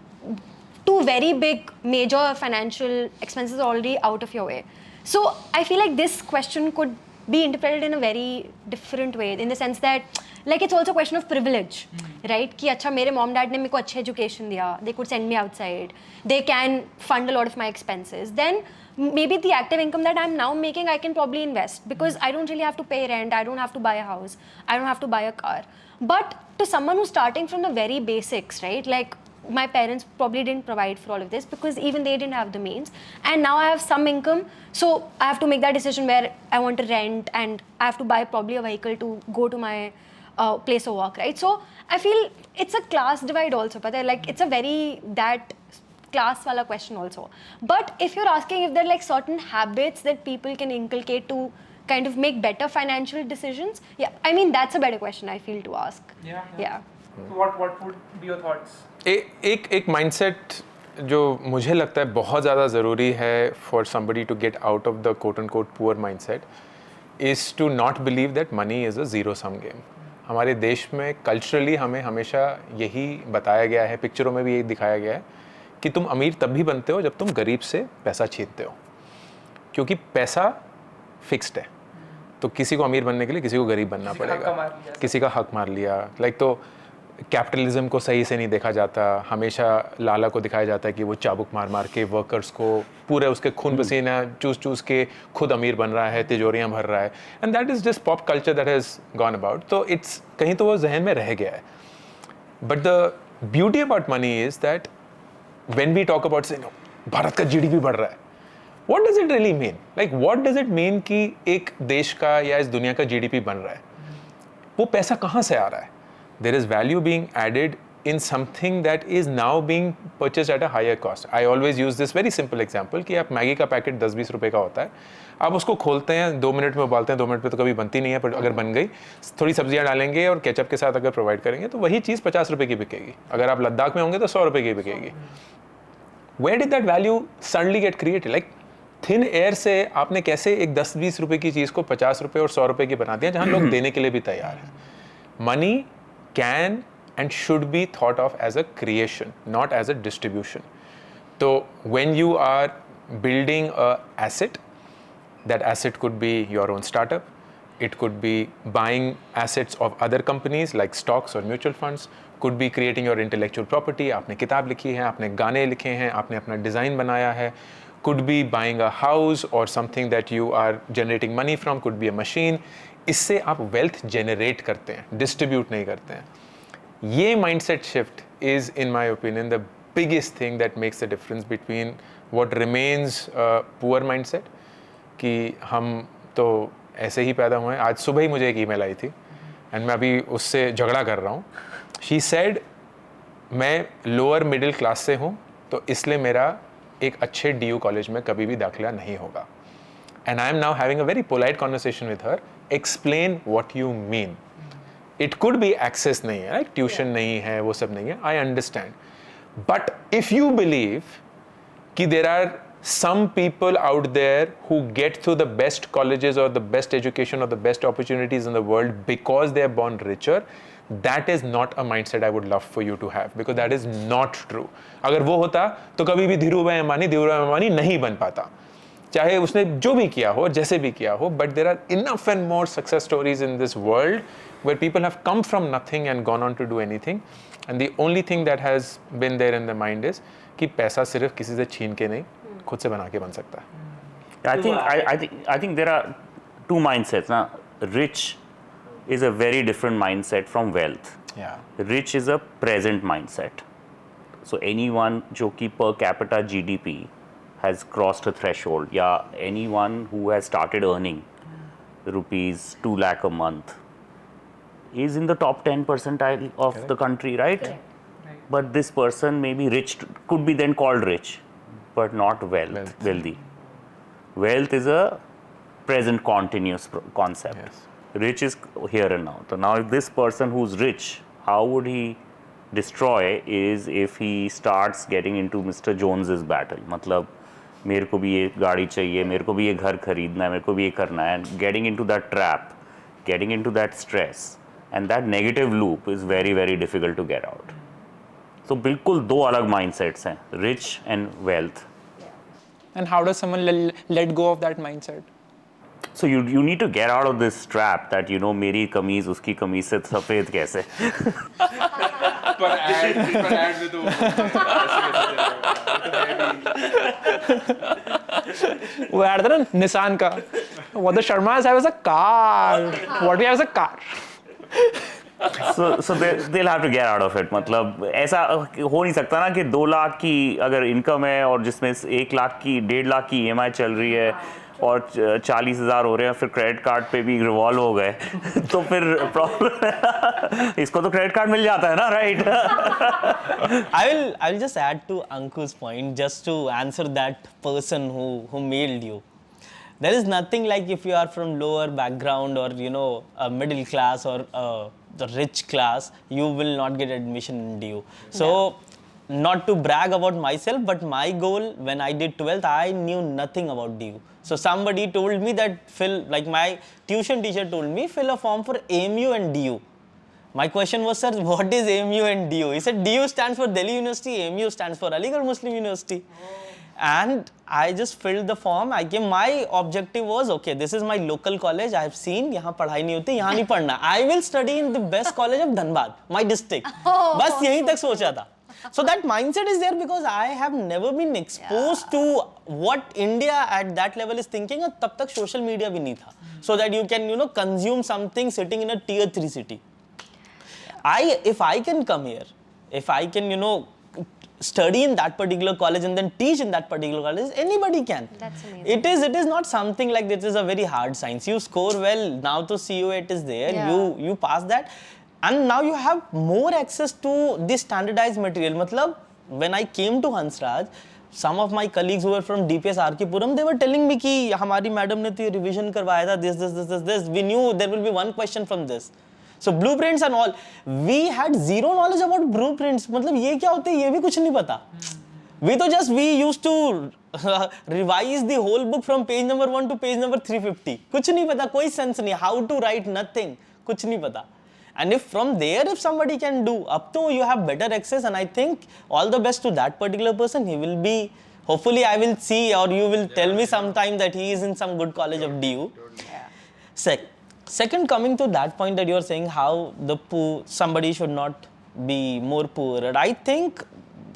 2 very big major financial expenses are already out of your way. So I feel like this question could be interpreted in a very different way, in the sense that like it's also a question of privilege, right? Ki acha mere mom dad ne meko अच्छी education diya, they could send me outside, they can fund a lot of my expenses. Then maybe the active income that I'm now making, I can probably invest, because I don't really have to pay rent, I don't have to buy a house, I don't have to buy a car. But to someone who's starting from the very basics, right? Like my parents probably didn't provide for all of this because even they didn't have the means, and now I have some income, so I have to make that decision where I want to rent, and I have to buy probably a vehicle to go to my place of work, right? So I feel it's a class divide also, but like it's a very that class wala question also. But if you're asking if there are like certain habits that people can inculcate to kind of make better financial decisions, yeah, I mean that's a better question I feel to ask. Yeah. What would be your thoughts? एक mindset जो मुझे लगता है बहुत ज़्यादा ज़रूरी है for somebody to get out of the quote unquote poor mindset is to not believe that money is a zero sum game. हमारे देश में कल्चरली हमें हमेशा यही बताया गया है, पिक्चरों में भी यही दिखाया गया है कि तुम अमीर तब भी बनते हो जब तुम गरीब से पैसा छीनते हो, क्योंकि पैसा फिक्स्ड है. तो किसी को अमीर बनने के लिए किसी को गरीब बनना पड़ेगा, किसी का हक मार लिया. लाइक तो कैपिटलिज्म को सही से नहीं देखा जाता, हमेशा लाला को दिखाया जाता है कि वो चाबुक मार मार के वर्कर्स को पूरे उसके खून पसीना चूस के खुद अमीर बन रहा है, तिजोरियां भर रहा है. And that is just pop culture that has gone about. तो इट्स कहीं तो वो जहन में रह गया है. But the beauty about money is that when we talk about say Bharat का जीडीपी बढ़ रहा है, what does it really mean? Like what does it mean कि एक देश का या इस दुनिया का जीडीपी बन रहा है? वो पैसा कहाँ से आ रहा है? There is value being added in something that is now being purchased at a higher cost. I always use this very simple example कि आप मैगी का पैकेट 10-20 रुपए का होता है, आप उसको खोलते हैं, 2 मिनट में उबालते हैं, 2 मिनट में तो कभी बनती नहीं है, पर अगर बन गई थोड़ी सब्जियां डालेंगे और केचप के साथ अगर प्रोवाइड करेंगे तो वही चीज़ 50 रुपए की बिकेगी. अगर आप लद्दाख में होंगे तो 100 रुपए की बिकेगी. Where did that value suddenly get created? Like thin air से आपने कैसे एक 10-20 रुपए की चीज़ को 50 रुपए और 100 रुपए की बना दिया, जहाँ लोग देने के लिए भी तैयार हैं. Money can and should be thought of as a creation, not as a distribution. So when you are building a asset, that asset could be your own startup, it could be buying assets of other companies like stocks or mutual funds, could be creating your intellectual property. आपने किताब लिखी है, आपने गाने लिखे हैं, आपने अपना डिज़ाइन बनाया है, could be buying a house or something that you are generating money from, could be a machine. इससे आप wealth generate करते हैं, distribute नहीं करते हैं. ये mindset shift is, in my opinion, the biggest thing that makes the difference between what remains a poor mindset, कि हम तो ऐसे ही पैदा हुए हैं. आज सुबह ही मुझे एक ईमेल आई थी एंड मैं अभी उससे झगड़ा कर रहा हूँ. शी सेड मैं लोअर मिडिल क्लास से हूँ तो इसलिए मेरा एक अच्छे DU कॉलेज में कभी भी दाखिला नहीं होगा. And I am now having a very polite conversation with her. Explain what you mean. It could be access नहीं है, राइट, ट्यूशन नहीं है, वो सब नहीं है, I understand. But if you believe कि there are some people out there who get through the best colleges or the best education or the best opportunities in the world because they are born richer, that is not a mindset I would love for you to have, because that is not true. अगर वो होता तो कभी भी धीरूभाई अंबानी नहीं बन पाता, चाहे उसने जो भी किया हो, जैसे भी किया हो. But there are enough and more success stories in this world where people have come from nothing and gone on to do anything, and the only thing that has been there in the mind is कि पैसा सिर्फ किसी से छीन के नहीं, खुद से बना के बन सकता है. I think there are two mindsets. Now, rich is a very different mindset from wealth. Yeah. Rich is a present mindset. So anyone जो कि per capita GDP has crossed a threshold, या anyone who has started earning rupees 2 lakh a month is in the top 10 percentile of the country, right? But this person may be rich, could be then called rich, but not wealthy. Wealth is a present continuous concept. Yes. Rich is here and now. So now if this person who's rich, how would he destroy is if he starts getting into Mr. Jones's battle. मतलब मेरे को भी ये गाड़ी चाहिए, मेरे को भी ये घर खरीदना है, मेरे को भी ये करना है, and getting into that trap, getting into that stress, and that negative loop is very, very difficult to get out. So बिल्कुल दो अलग mindsets हैं, rich and wealth. And how does someone let go of that mindset? So you need to get out of this trap that, you know, मेरी कमीज उसकी कमीज से सफेद कैसे. पर ऐड में तो वो ऐड था ना निसान का, what the Sharmas have as a car, what we have as a car. So they'll have to get out of it. मतलब ऐसा हो नहीं सकता ना कि 2 लाख की अगर इनकम है और जिसमें 1 लाख की 1.5 लाख की EMI चल रही है और 40,000 हो रहे हैं, फिर क्रेडिट कार्ड पे भी रिवॉल्व हो गए तो फिर प्रॉब्लम है. इसको तो क्रेडिट कार्ड मिल जाता है ना, right? I will just add to Anku's point, just to answer that person who mailed you. There is nothing like if you are from lower background or, you know, a middle class or the rich class, you will not get admission in DU. So, not to brag about myself, but my goal when I did 12th, I knew nothing about DU. So somebody told me that like my tuition teacher told me, fill a form for AMU and DU. My question was, sir, what is AMU and DU? He said, DU stands for Delhi University, AMU stands for Aligarh Muslim University. And I just filled the form. My objective was, okay, this is my local college. I have seen, यहाँ पढ़ाई नहीं होती, यहाँ नहीं पढ़ना. I will study in the best college of Dhanbad, my district. बस यहीं तक सोचा था. So that mindset is there because I have never been exposed to what India at that level is thinking, और तब तक social media भी नहीं था. So that you can, you know, consume something sitting in a tier 3 city. If I can come here, if I can, you know, study in that particular college and then teach in that particular college, anybody can. That's amazing. It is not something like this is a very hard science. You score well, now to COET is there, you pass that, and now you have more access to this standardized material. Matlab, when I came to Hansraj, some of my colleagues who were from DPS RK Puram, they were telling me कि हमारी madam ने तो ये revision करवाया था, this. We knew there will be one question from this. So blueprints and all, we had zero knowledge about blueprints. मतलब ये क्या होते हैं ये भी कुछ नहीं पता. We used to revise the whole book from page number 1 to page number 350. कुछ नहीं पता, कोई sense नहीं. How to write, nothing. कुछ नहीं पता. And if from there, if somebody can do, up to you have better access, and I think all the best to that particular person. He will be, hopefully I will see, or you will tell me sometime that he is in some good college of DU. Second, coming to that point that you are saying how the poor, somebody should not be more poor. I think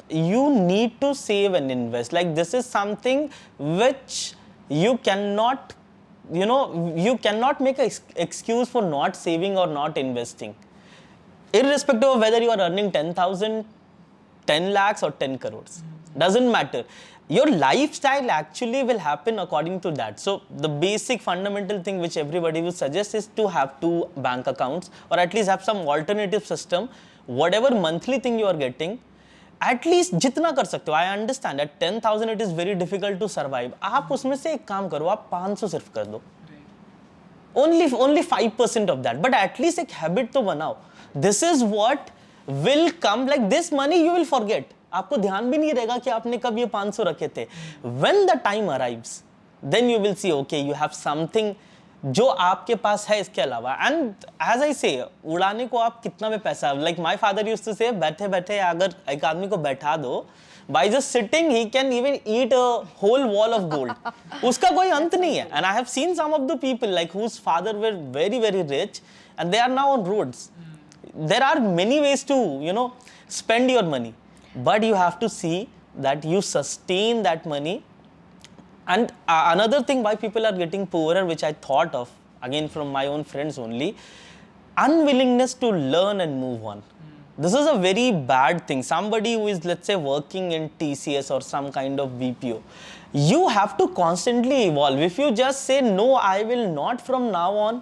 you need to save and invest. Like this is something which you cannot, you cannot make an excuse for not saving or not investing, irrespective of whether you are earning 10,000, 10 lakhs or 10 crores. Doesn't matter. Your lifestyle actually will happen according to that. So the basic fundamental thing which everybody will suggest is to have 2 bank accounts, or at least have some alternative system. Whatever monthly thing you are getting, at least जितना कर सकते हो. I understand at 10,000 it is very difficult to survive. आप उसमें से एक काम करो, आप 500 सिर्फ कर दो. Only 5% of that, but at least एक habit तो बनाओ. This is what will come. Like this money you will forget. आपको ध्यान भी नहीं रहेगा कि आपने कब ये 500 रखे थे. When the time arrives, then you will see, okay, you have something जो आपके पास है इसके अलावा. And as I say, उड़ाने को आप कितना में पैसा, like my father used to say, बैठे बैठे अगर एक आदमी को बैठा दो, by just sitting he can even eat a whole wall of gold. उसका कोई अंत नहीं है. And I have seen some of the people like whose father were very very rich and they are now on roads. There are many ways to, spend your money, but you have to see that you sustain that money. And another thing why people are getting poorer, which I thought of again from my own friends only, unwillingness to learn and move on. This is a very bad thing. Somebody who is, let's say, working in TCS or some kind of BPO, you have to constantly evolve. If you just say, no, I will not from now on,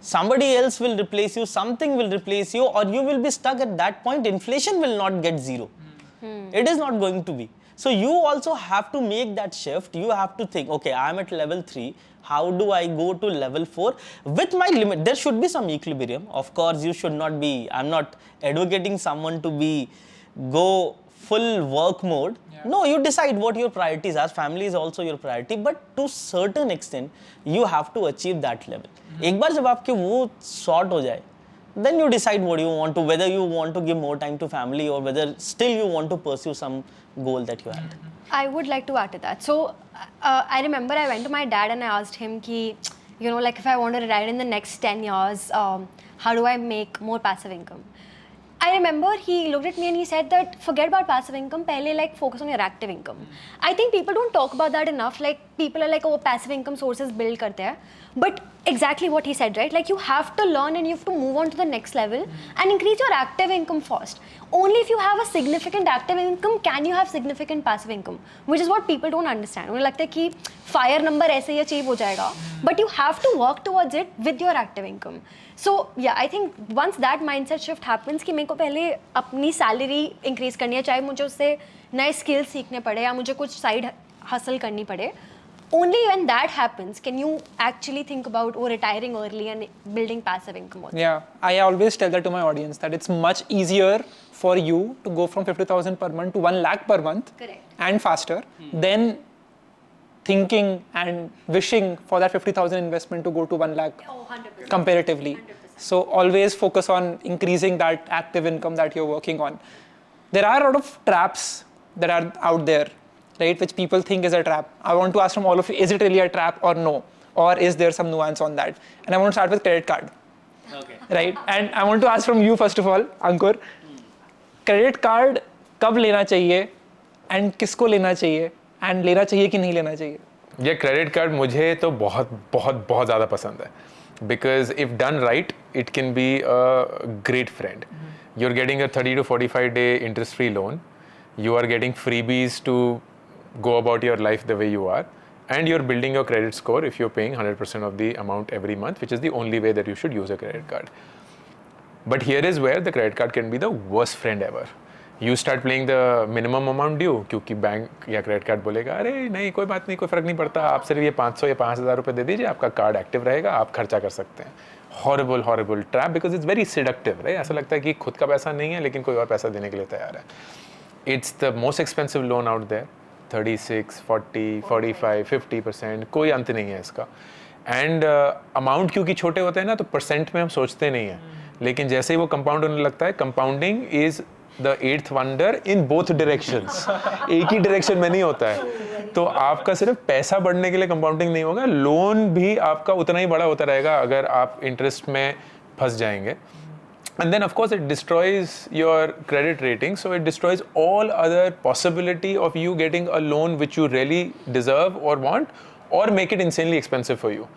somebody else will replace you, something will replace you, or you will be stuck at that point. Inflation will not get zero. It is not going to be. So you also have to make that shift. You have to think, okay, I'm at level 3. How do I go to level 4? With my limit, there should be some equilibrium. Of course, you should not be, I'm not advocating someone to go full work mode. Yeah. No, you decide what your priorities are. Family is also your priority. But to certain extent, you have to achieve that level. एक बार जब आपके वो sort हो जाए, then you decide what you want to, whether you want to give more time to family or whether still you want to pursue some goal that you had. I would like to add to that. So I remember I went to my dad and I asked him ki, like if I want to retire in the next 10 years, how do I make more passive income? I remember he looked at me and he said that forget about passive income, pehle like focus on your active income. I think people don't talk about that enough. Like people are like, oh, passive income sources build karte hai. But exactly what he said, right? Like you have to learn and you have to move on to the next level and increase your active income first. Only if you have a significant active income can you have significant passive income, which is what people don't understand. उन्हें लगता है कि fire number ऐसे ही achieve हो जाएगा, but you have to work towards it with your active income. So yeah, I think once that mindset shift happens कि मेरे को पहले अपनी salary increase करनी है, चाहे मुझे उससे नए skills सीखने पड़े या मुझे कुछ side hustle करनी पड़े. Only when that happens can you actually think about retiring early and building passive income also. Yeah, I always tell that to my audience that it's much easier for you to go from 50,000 per month to 1 lakh per month. Correct. And faster than thinking and wishing for that 50,000 investment to go to 1 lakh 100%. comparatively. 100%. So always focus on increasing that active income that you're working on. There are a lot of traps that are out there, right, which people think is a trap. I want to ask from all of you, is it really a trap or no? Or is there some nuance on that? And I want to start with credit card. Okay. Right? And I want to ask from you first of all, Ankur, credit card कब लेना चाहिए and किसको लेना चाहिए and लेना चाहिए कि नहीं लेना चाहिए? ये क्रेडिट कार्ड मुझे तो बहुत बहुत बहुत ज़्यादा पसंद है. Because if done right, it can be a great friend. You're getting a 30 to 45 day interest-free loan. You are getting freebies to go about your life the way you are. And you're building your credit score if you're paying 100% of the amount every month, which is the only way that you should use a credit card. But here is where the credit card can be the worst friend ever. You start paying the minimum amount due क्योंकि bank या credit card बोलेगा अरे नहीं कोई बात नहीं, कोई फ़र्क नहीं पड़ता, आप सिर्फ ये 500 या 5,000 रुपये दे दीजिए, आपका कार्ड एक्टिव रहेगा, आप खर्चा कर सकते हैं. Horrible trap because it's very seductive, right? ऐसा लगता है कि खुद का पैसा नहीं है लेकिन कोई और पैसा देने के लिए तैयार है. It's the most expensive loan out there. 36, 40, 45, 50%, कोई अंत नहीं है इसका. एंड अमाउंट क्योंकि छोटे होते हैं ना, तो परसेंट में हम सोचते नहीं हैं, लेकिन जैसे ही वो कंपाउंड होने लगता है, compounding is the 8th wonder in both directions. एक ही डायरेक्शन में नहीं होता है. तो आपका सिर्फ पैसा बढ़ने के लिए कंपाउंडिंग नहीं होगा, लोन भी आपका उतना ही बड़ा होता रहेगा अगर आप इंटरेस्ट में फंस जाएंगे. And then of course it destroys your credit rating, so it destroys all other possibility of you getting a loan which you really deserve or want, or make it insanely expensive for you.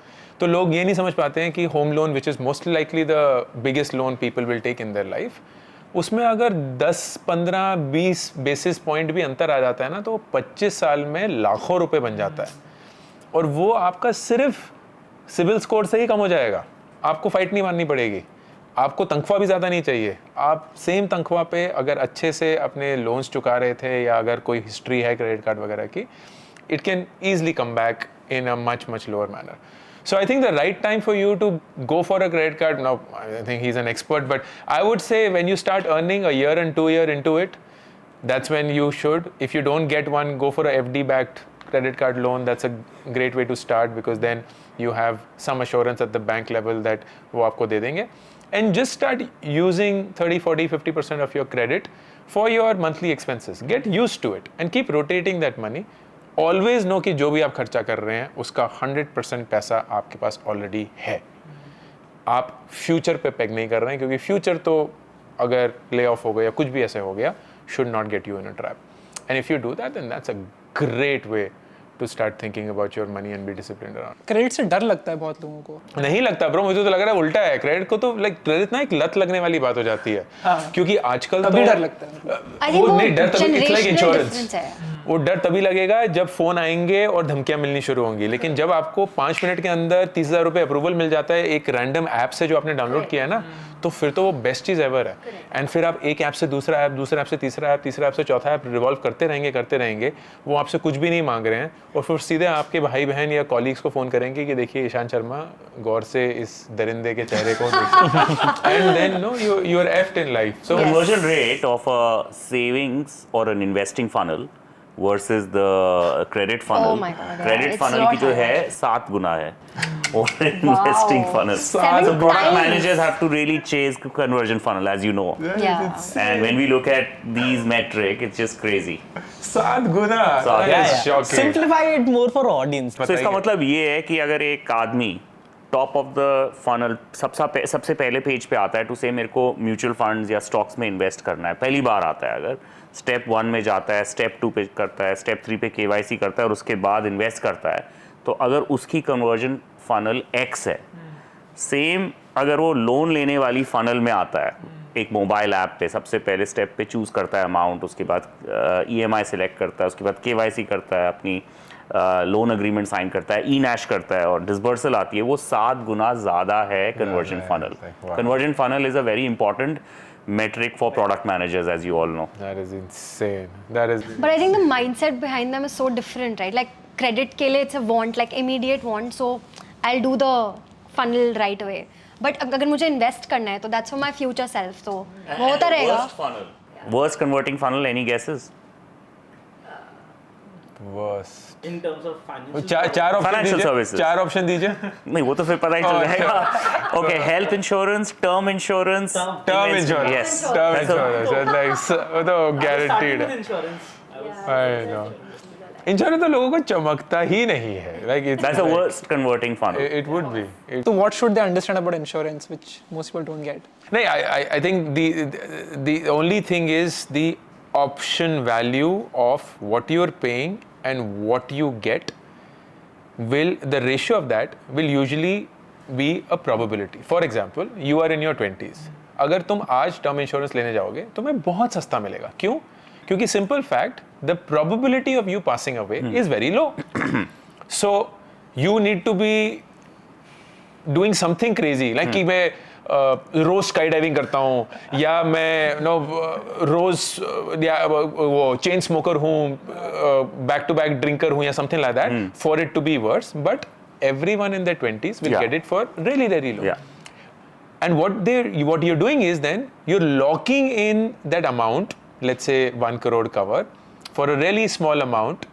तो लोग ये नहीं समझ पाते हैं कि home loan which is most likely the biggest loan people will take in their life, उसमें अगर 10, 15, 20 बेसिस पॉइंट भी अंतर आ जाता है ना, तो 25 साल में लाखों रुपए बन जाता है, और वो आपका सिर्फ सिविल स्कोर से ही कम हो जाएगा. आपको फाइट नहीं मारनी पड़ेगी, आपको तनख्वाह भी ज़्यादा नहीं चाहिए. आप सेम तनख्वाह पे अगर अच्छे से अपने लोन्स चुका रहे थे, या अगर कोई हिस्ट्री है क्रेडिट कार्ड वगैरह की, it can easily come back in a much lower manner. So I think the right time for you to go for a credit card, now I think he's an expert, but I would say when you start earning a year and 2 year into it, that's when you should. If you don't get one, go for a FD backed credit card loan. That's a great way to start, because then you have some assurance at the bank level that वो आपको दे देंगे. And just start using 30, 40, 50% of your credit for your monthly expenses. Get used to it and keep rotating that money. Always know कि जो भी आप खर्चा कर रहे हैं उसका 100% पैसा आपके पास ऑलरेडी है. आप फ्यूचर पे पेग नहीं कर रहे हैं, क्योंकि फ्यूचर तो अगर ले ऑफ हो गया या कुछ भी ऐसे हो गया, should not get you in a trap. And if you do that, then that's a great way to start thinking about your money and be disciplined around. Credit से डर लगता है बहुत लोगों को. नहीं लगता ब्रो, मुझे तो लग रहा है उल्टा है. क्रेडिट को तो क्रेडिट ना एक लत लगने वाली बात हो जाती है. क्योंकि आजकल तभी तो डर लगता है. वो नहीं डर तभी, it's like generational insurance. difference है. वो डर तभी लगेगा जब फोन आएंगे और धमकियां मिलनी शुरू होंगी. लेकिन जब आपको 5 मिनट के अंदर 30,000 रुपए अप्रूवल मिल जाता है एक रैंडम ऐप से जो आपने डाउनलोड किया है ना, तो फिर तो वो बेस्ट चीज़ एवर है. एंड फिर आप एक ऐप से दूसरा ऐप, दूसरा ऐप से तीसरा ऐप, तीसरा ऐप से चौथा ऐप रिवॉल्व करते रहेंगे. वो आपसे कुछ भी नहीं मांग रहे हैं, और फिर सीधे आपके भाई बहन या कॉलीग्स को फ़ोन करेंगे कि देखिए ईशान शर्मा, गौर से इस दरिंदे के चेहरे को देखिए. And then no you are effed in life. So Conversion rate of a savings or an investing funnel versus the credit funnel. Oh my God, yeah, Credit it's funnel lot की जो higher. है 7 गुना है over investing funnel. So 7 product times. managers have to really chase conversion funnel, as you know. Yeah. And when we look at these metric, it's just crazy. 7 गुना. सात. That is shocking. Simplify it more for audience. So इसका मतलब ये है कि अगर एक आदमी top of the funnel सबसे पहले पेज पे आता है टू से मेरे को म्यूचुअल फंड्स या स्टॉक्स में इन्वेस्ट करना है, पहली बार आता है, अगर स्टेप 1 में जाता है, स्टेप 2 पे करता है, स्टेप 3 पे KYC करता है और उसके बाद इन्वेस्ट करता है, तो अगर उसकी कन्वर्जन फनल X है, सेम अगर वो लोन लेने वाली फनल में आता है एक मोबाइल ऐप पे, सबसे पहले स्टेप पे चूज़ करता है अमाउंट, उसके बाद EMI सिलेक्ट करता है, उसके बाद KYC करता है, अपनी लोन अग्रीमेंट साइन करता है, ई-नैश करता है और डिसबर्सल आती है, वो 7 गुना ज़्यादा है conversion funnel. Conversion funnel is a very important metric for product managers, as you all know. That is insane. That is. But I think the mindset behind them is so different, right? Like credit ke liye it's a want, like immediate want. So I'll do the funnel right away. But अगर मुझे invest करना है तो that's for my future self. तो वो होता रहेगा. Worst converting funnel, any guesses? Worst. In terms of financial. चार ऑप्शन Financial दीजिए. services. 4 ऑप्शन दीजिए. नहीं, वो तो फिर पता ही चल जाएगा. Okay, health insurance, term insurance. Term insurance. Yes. Term That's a- insurance. That's like वो तो guaranteed है. Insurance. I know. इंश्योरेंस तो लोगों को चमकता ही नहीं है. Like it's. That's the like- worst converting funnel. It would be. So what should they understand about insurance, which most people don't get? No, I think the only thing is the option value of what you're paying and what you get the ratio of that will usually be a probability. For example, you are in your 20s. अगर तुम आज term insurance लेने जाओगे तुम्हें बहुत सस्ता मिलेगा. क्यों? क्योंकि simple fact, the probability of you passing away is very low. So you need to be doing something crazy, like कि मैं रोज स्काई डाइविंग करता हूँ या मैं रोज या वो चेन स्मोकर हूँ, बैक टू बैक ड्रिंकर हूँ या something like that for it to be worse. But everyone in their 20s will Yeah. get it for really very low. Yeah. And what you're doing is then you're locking in that amount, let's say 1 crore cover, for a really small amount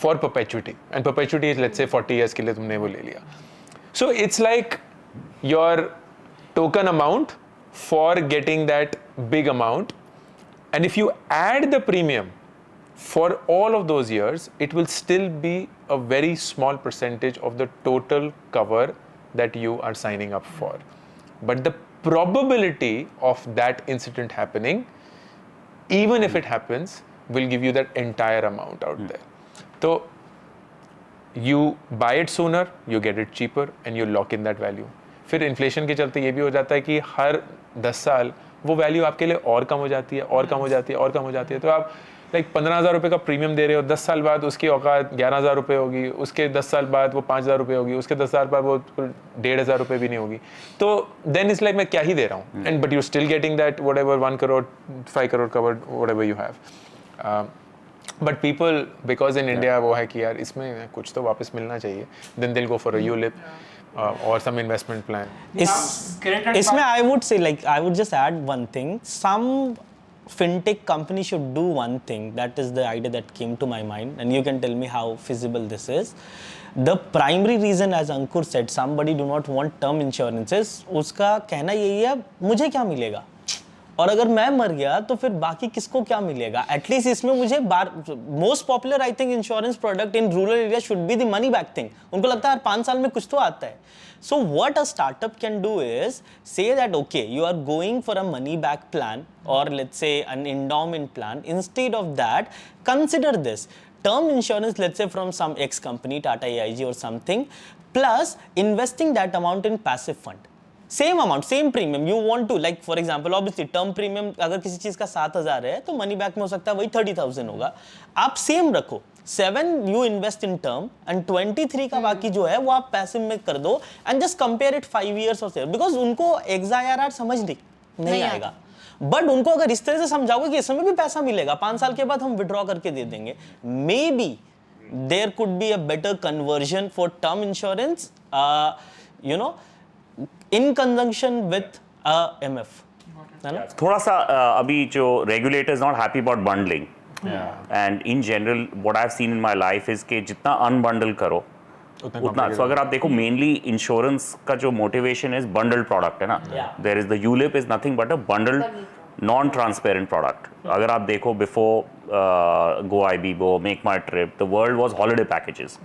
for perpetuity. And perpetuity is let's say 40 years के लिए तुमने वो ले लिया. So it's like your token amount for getting that big amount. And if you add the premium for all of those years, it will still be a very small percentage of the total cover that you are signing up for. But the probability of that incident happening, even if it happens, will give you that entire amount out there. So you buy it sooner, you get it cheaper, and you lock in that value. फिर inflation के चलते ये भी हो जाता है कि हर 10 साल वो वैल्यू आपके लिए और कम हो जाती है, और कम हो जाती है, और कम हो जाती है. तो आप लाइक 15,000 रुपये का प्रीमियम दे रहे हो, 10 साल बाद उसकी औकात 11,000 रुपये होगी, उसके 10 साल बाद वो 5,000 रुपये होगी, उसके 10 साल बाद वो 1,500 रुपये भी नहीं होगी. तो देन इट्स लाइक मैं क्या ही दे रहा हूँ, and but you still getting that what ever 1 crore 5 crore covered what ever you have. But people because in India वो है कि यार इसमें कुछ तो वापस मिलना चाहिए, देन दिल go for a ULIP or some investment plan. इसमें I would say, like, I would just add one thing. Some fintech company should do one thing. That is the idea that came to my mind, and you can tell me how feasible this is. The primary reason, as Ankur said, somebody do not want term insurances. उसका कहना यही है, मुझे क्या मिलेगा? और अगर मैं मर गया तो फिर बाकी किसको क्या मिलेगा? एटलीस्ट इसमें मुझे most popular I think insurance product in rural area should be the money back thing. उनको लगता है 5 साल में कुछ तो आता है. So what a startup can do is say that okay you are going for a money back plan और let's say an endowment plan. Instead of that consider this term insurance, let's say from some X company, Tata AIG or something, plus investing that amount in passive fund. Same amount, same premium. You want to, like for example, obviously term premium अगर किसी चीज का 7,000 है तो money back में हो सकता है वही 30,000 होगा. आप same रखो. 7 you invest in term and 23 का बाकी जो है वो आप passive में कर दो and just compare it 5 years or so, because उनको XIRR समझ नहीं आएगा. बट उनको अगर इस तरह से समझाओगे कि इसमें भी पैसा मिलेगा, 5 साल के बाद हम विड्रॉ करके दे देंगे, maybe there could be a better conversion for term insurance, you know, in conjunction with MF. थोड़ा सा अभी जो regulator is not happy about bundling, and in general what I have seen in my life is कि जितना unbundle करो उतना. तो अगर आप देखो मेनली इंश्योरेंस का जो मोटिवेशन इज बंडल्ड प्रोडक्ट है ना, there is the ULIP is nothing but a bundled non transparent product. अगर आप देखो before go IBBO, make my trip, the world was holiday packages,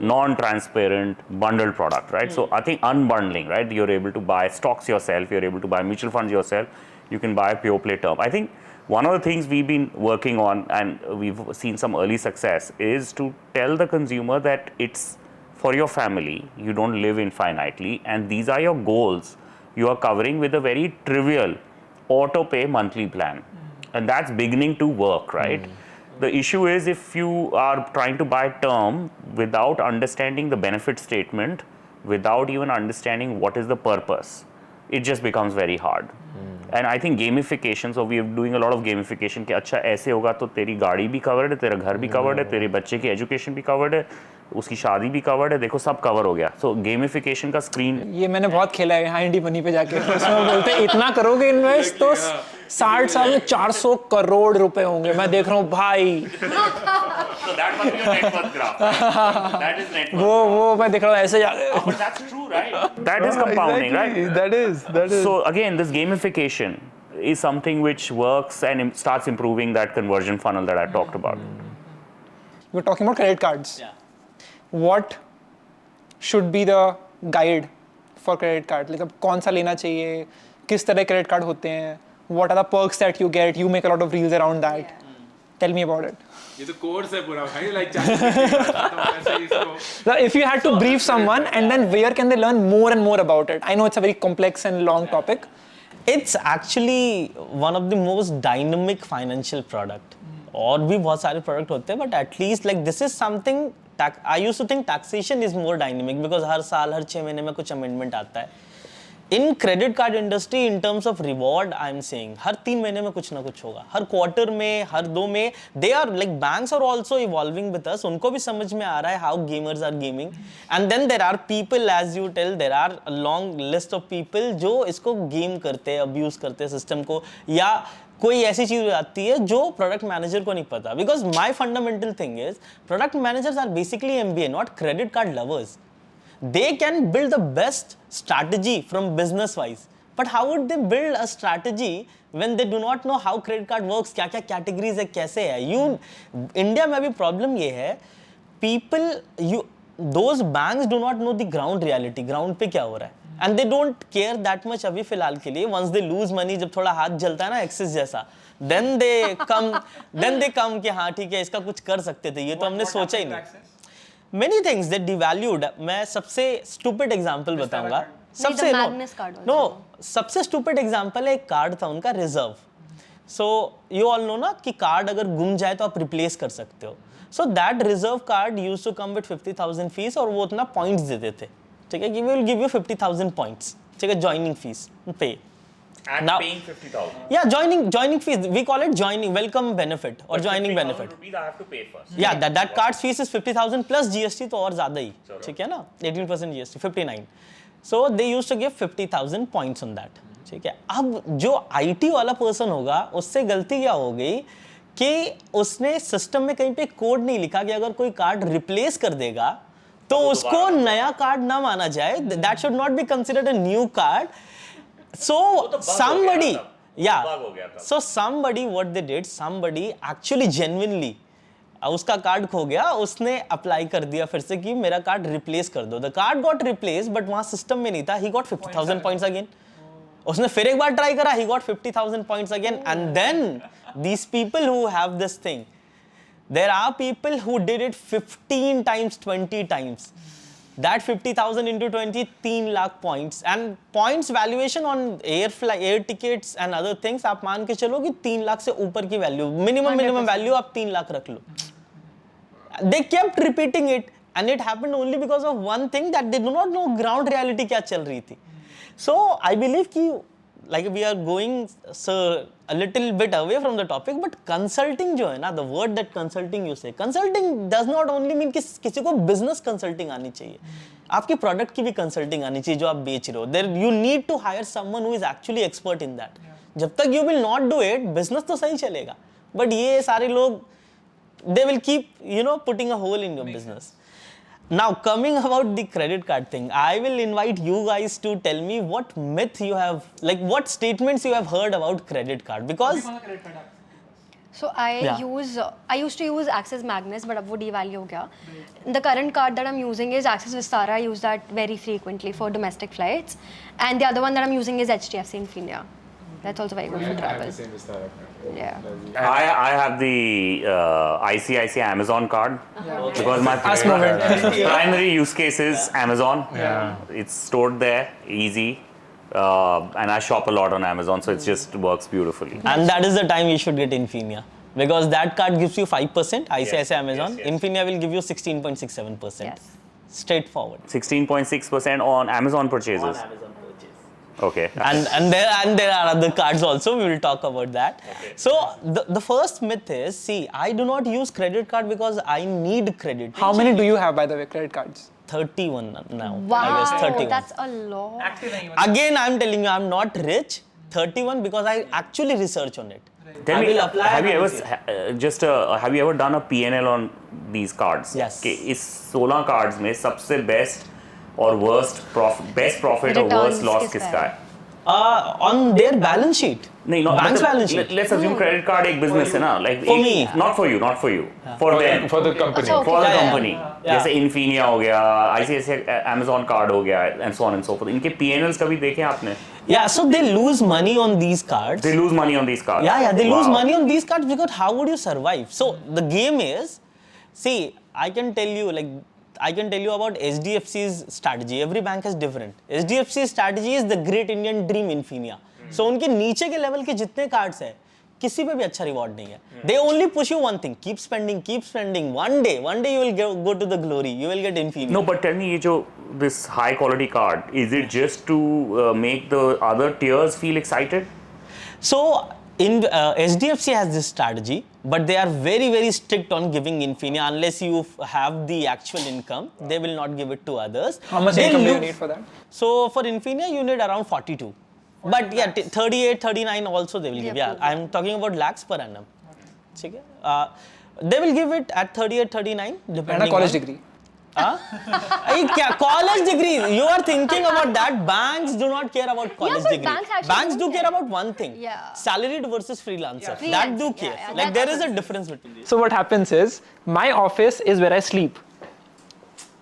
non-transparent bundled product, right? So I think unbundling, right? You're able to buy stocks yourself, you're able to buy mutual funds yourself, you can buy pure play term. I think one of the things we've been working on and we've seen some early success is to tell the consumer that it's for your family, you don't live infinitely, and these are your goals you are covering with a very trivial auto pay monthly plan, and that's beginning to work, right? The issue is if you are trying to buy term without understanding the benefit statement, without even understanding what is the purpose, it just becomes very hard. And I think gamification, so we are doing a lot of gamification कि अच्छा ऐसे होगा तो तेरी गाड़ी भी covered है, तेरा घर भी covered है, तेरे बच्चे की education भी covered है, उसकी शादी भी covered है, देखो सब cover हो गया. So gamification का screen, ये मैंने बहुत खेला है यहाँ इंडी मनी पे जाके. उसमें बोलते हैं इतना करोगे इन्वेस्ट तो 60 साल में 400 करोड़ रुपए होंगे. मैं देख रहा हूँ भाई. so that must be your net worth graph. That is net worth. वो मैं देख रहा हूँ ऐसे. But that's true, right? That is compounding, right? That is. So again, this gamification is something which works and starts improving that conversion funnel that I talked about. We're talking about credit cards. Yeah. What should be the guide for credit card? Like कौन सा लेना चाहिए? किस तरह credit card होते हैं? What are the perks that you get? You make a lot of reels around that. Tell me about it. ये तो कोर्स है पूरा भाई, like If you had to brief someone and then where can they learn more and more about it? I know it's a very complex and long topic. It's actually one of the most dynamic financial product. और भी बहुत सारे product होते हैं, but at least like this is something. I used to think taxation is more dynamic because हर साल हर 6 महीने में कुछ amendment आता है. In credit card industry, in terms of reward, I'm saying हर 3 महीने में कुछ ना कुछ होगा, हर क्वार्टर में, हर 2 में. They are like banks are also evolving with us. उनको भी समझ में आ रहा है how gamers are gaming. And then there are people, as you tell, there are a long list of people जो इसको game करते हैं, abuse करते हैं system को, या कोई ऐसी चीज हो जाती है जो प्रोडक्ट मैनेजर को नहीं पता. Because my fundamental thing is product managers are basically MBA, not credit card lovers. They can build the best strategy from business wise, but how would they build a strategy when they do not know how credit card works? क्या क्या categories है, कैसे है? India में भी problem ये है, those banks do not know the ground reality, ground पे क्या हो रहा है. and they don't care that much अभी फिलहाल के लिए. Once they lose money, जब थोड़ा हाथ जलता है ना एक्सिस जैसा, then they come कि हाँ ठीक है इसका कुछ कर सकते थे, ये तो हमने सोचा ही नहीं. Many things they devalued. मैं सबसे stupid example बताऊंगा. सबसे Magnus card also. no सबसे stupid example है, एक कार्ड था उनका reserve. So you all know ना कि कार्ड अगर गुम जाए तो आप रिप्लेस कर सकते हो. So that reserve card used to come with 50,000 fees और वो उतना पॉइंट्स देते थे. ठीक है कि we will give you 50,000 points. ठीक है joining fees pay. And Now, paying 50,000. Yeah, joining fees. We call it joining welcome benefit or joining benefit. rupees I have to pay first. Yeah, that card's fees is 50,000 plus GST तो और ज़्यादा ही. ठीक है ना? 18% GST, 59. So they used to give 50,000 points on that. ठीक है. अब जो IT वाला पर्सन होगा उससे गलती क्या हो गई कि उसने सिस्टम में कहीं पे कोड नहीं लिखा कि अगर कोई कार्ड रिप्लेस कर देगा तो उसको नया कार्ड ना माना जाए. That should not be considered a new card. So somebody, so somebody what they did, somebody actually genuinely उसका कार्ड खो गया, उसने अप्लाई कर दिया फिर से कि मेरा कार्ड रिप्लेस कर दो. The card got replace but वहां सिस्टम में नहीं था. He got 50,000 points again. उसने फिर एक बार ट्राई करा, he got 50,000 points again. And then these people who have this thing, there are people who did it 15 times, 20 times. That 50,000 into 20, 3 lakh points. And points valuation on air tickets and other things, आप मान के चलो कि 3 लाख से ऊपर की value, minimum value आप 3 लाख रख लो. They kept repeating it and it happened only because of one thing, that they do not know ground reality क्या चल रही थी. So I believe कि like we are going a little bit away from the topic, but consulting जो है ना, the word that consulting you say, consulting does not only mean कि किसी को business consulting आनी चाहिए, आपके product की भी consulting आनी चाहिए जो आप बेच रहे हो. There you need to hire someone who is actually expert in that. जब तक you will not do it, business तो सही चलेगा, but ये सारे लोग they will keep putting a hole in your business. Now coming about the credit card thing, I will invite you guys to tell me what myth you have, like what statements you have heard about credit card, because So I used to use Axis Magnus, but अब वो devalue हो गया. The current card that I'm using is Axis Vistara. I use that very frequently for domestic flights, and the other one that I'm using is HDFC Infinia. That's also very good for travel. Yeah. I have the ICICI Amazon card because my primary use case is Amazon. It's stored there, easy, and I shop a lot on Amazon, so it just works beautifully. and that is the time you should get Infinia, because that card gives you 5%, ICICI Amazon. yes. Infinia will give you 16.67%. Yes. Straightforward. 16.6% on Amazon purchases. Okay. and there are other cards also, we will talk about that. So the first myth is, see, I do not use credit card because I need credit. How many do you have, by the way, credit cards? 31 now. Wow, I guess 31. that's a lot. Again, I'm telling you, I'm not rich. 31 because I actually research on it. Tell I me, will apply have you and ever have you ever done a P&L on these cards? Yes. कि इस 16 cards में सबसे best और best profit और Returns worst loss किसका किसका है? On their balance sheet. नहीं, Bank's balance sheet. Let's assume credit card एक business है ना, like For me. not for you, for them, For the company. अच्छा, for the Yeah, yeah. company. Yeah. जैसे Infinia हो गया, ICICI Amazon card हो गया, and so on and so forth. इनके P&Ls कभी देखे आपने? Yeah, so they lose money on these cards. They lose money on these cards. Yeah, they lose Wow. money on these cards because how would you survive? So the game is, see, I can tell you about HDFC's strategy. Every bank has different. HDFC's strategy is the Great Indian Dream Infinia. So उनके नीचे के level के जितने cards हैं, किसी पे भी अच्छा रिवॉर्ड नहीं है. They only push you one thing: keep spending. One day you will go to the glory. You will get Infinia. No, but tell me, ये जो this high quality card, is it just to make the other tiers feel excited? So HDFC has this strategy, but they are very, very strict on giving Infinia. Unless you have the actual income, they will not give it to others. How much They income do you look- need for that? So for Infinia, you need around 42. But yeah, 38, 39 also they will give. Yeah, I'm talking about lakhs per annum. ठीक है? They will give it at 38, 39 depending And a college on- degree. क्या college degree? You are thinking about that. Banks do not care about college but degree. banks actually do don't care care. about one thing. Yeah. Salaried versus freelancer. That Freelance, do yeah, care. yeah, Like that there is a happens. difference between these. So what happens is, my office is where I sleep.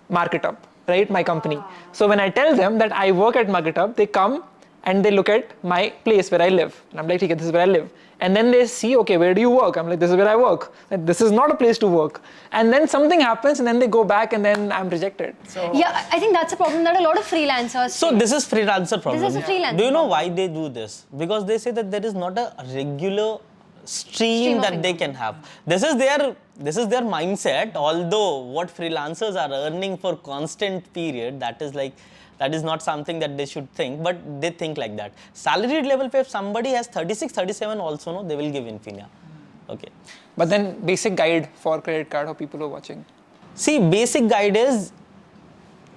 Mark it up. right? My company. So when I tell them that I work at MugItUp, they come and they look at my place where I live. And I'm like, okay, this is where I live. And then they see, okay, where do you work? I'm like, this is where I work. And this is not a place to work. And then something happens and then they go back and then I'm rejected. So Yeah, I think that's a problem that a lot of freelancers So face. this is freelancer problem. This is a freelancer Do you know problem. why they do this? Because they say that there is not a regular stream of that they income. can have. This is their mindset. Although what freelancers are earning for constant period, that is not something that they should think, but they think like that. Salaried level pay, if somebody has 36, 37 also, no, they will give Infinia. Okay. but then basic guide for credit card for people who are watching. See, basic guide is,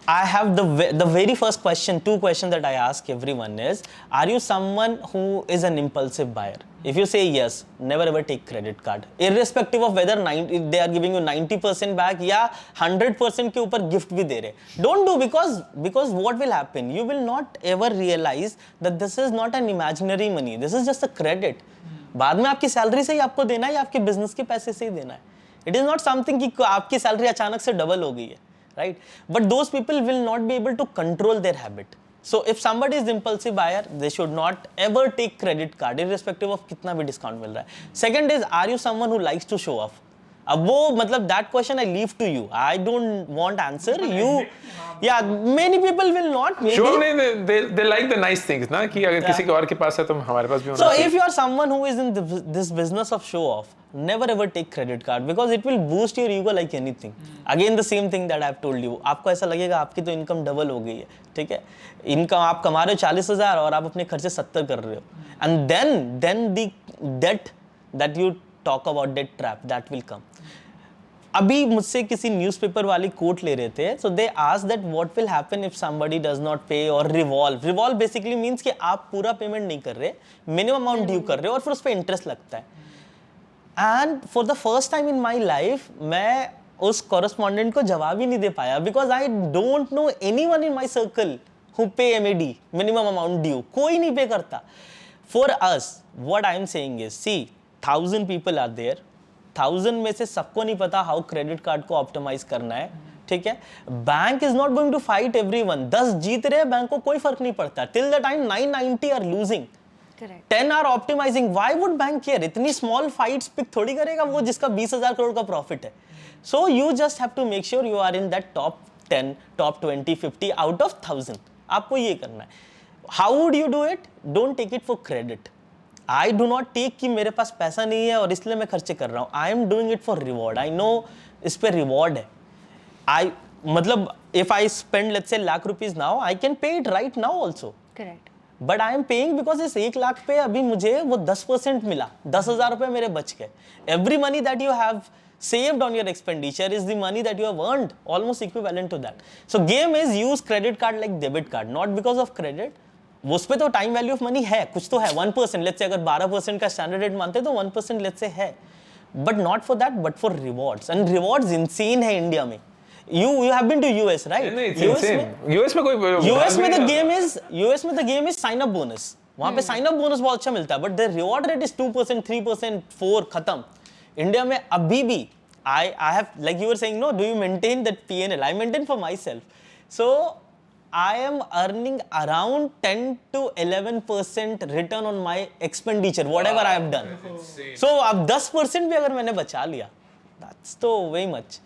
I have the very first question, two questions that I ask everyone is, are you someone who is an impulsive buyer? If you say yes, never ever take credit card. Irrespective of whether if they are giving you 90% back या 100% के ऊपर gift भी दे रहे. Don't do, because what will happen? You will not ever realize that this is not an imaginary money. This is just a credit. बाद में आपकी salary से ही आपको देना है या आपके बिजनेस के पैसे से ही देना है. It is not something कि आपकी सैलरी अचानक से डबल हो गई है. Right? But those people will not be able to control their habit. So if somebody is impulsive buyer, they should not ever take credit card, irrespective of कितना भी discount मिल रहा है. Second is, are you someone who likes to show off? अब वो मतलब that question I leave to you. I don't want answer. You, yeah, many people will not. Maybe. Sure, they like the nice things, ना कि अगर किसी के और के पास है तो हमारे पास भी होना So चाहिए. if you are someone who is in this business of show off, never ever take credit card because it will boost your ego like anything. Again the same thing that I have told you. आपको ऐसा लगेगा आपकी तो income double हो गई है, ठीक है? इनकम आप कमा रहे हो 40,000 और आप अपने खर्चे 70 कर रहे हो. And then the debt that you talk about, debt trap, that will come. अभी मुझसे किसी न्यूज़पेपर वाली कोट ले रहे थे, so they asked that what will happen if somebody does not pay or revolve. Revolve basically means कि आप पूरा पेमेंट नहीं कर रहे, मिनिमम अमाउंट ड्यू कर रहे हो और फिर उस पर इंटरेस्ट लगता है. And for the first time in my life मैं उस कॉरेस्पॉन्डेंट को जवाब ही नहीं दे पाया because I don't know anyone in my circle who pay MAD, minimum amount due. कोई नहीं पे करता. For us what I am saying is, see 1000 people are there, 1000 में से सबको नहीं पता हाउ क्रेडिट कार्ड को ऑप्टिमाइज करना है, ठीक है? Bank is not going to fight everyone. 10 जीत रहे हैं, बैंक को कोई फर्क नहीं पड़ता. Till the time 990 are losing, Correct. 10 are optimising. Why would bank care? इतनी स्मॉल फाइट्स पिक थोड़ी करेगा वो जिसका 20,000 करोड़ का प्रॉफिट है. So you just have to make sure you are in that top 10, top 20, 50 out of 1000. आपको ये करना है. How would you do it? Don't take it for credit. I do not take कि मेरे पास पैसा नहीं है और इसलिए मैं खर्चे कर रहा हूँ. I am doing it for reward. I know इस पे रिवॉर्ड है. आई मतलब if I spend let's say ₹1,00,000 now, I can pay it right now also. Correct. But I am paying because इस 1,00,000 पे अभी मुझे वो 10% मिला, 10,000 रुपए मेरे बच गए. Every money that you have saved on your expenditure is the money that you have earned, almost equivalent to that. So game is use credit card like debit card, not because of credit. उस पे तो time value of money है, कुछ तो है. 1% let's say अगर 12% का standard rate मानते तो 1% लेट्स से है, but not for that but for rewards. And rewards insane है इंडिया में. You have been to US, right? नहीं, it's insane. US में कोई US में the game is sign up bonus. वहाँ पे sign up bonus बहुत अच्छा मिलता है, but the reward rate is 2%, 3%, 4 खत्म. इंडिया में अभी भी I have, like you were saying, no, do you maintain that P&L? I maintain for myself. So I am earning around 10 to 11% return on my expenditure, whatever I have done. So अब 10% भी अगर मैंने बचा लिया, that's तो way much.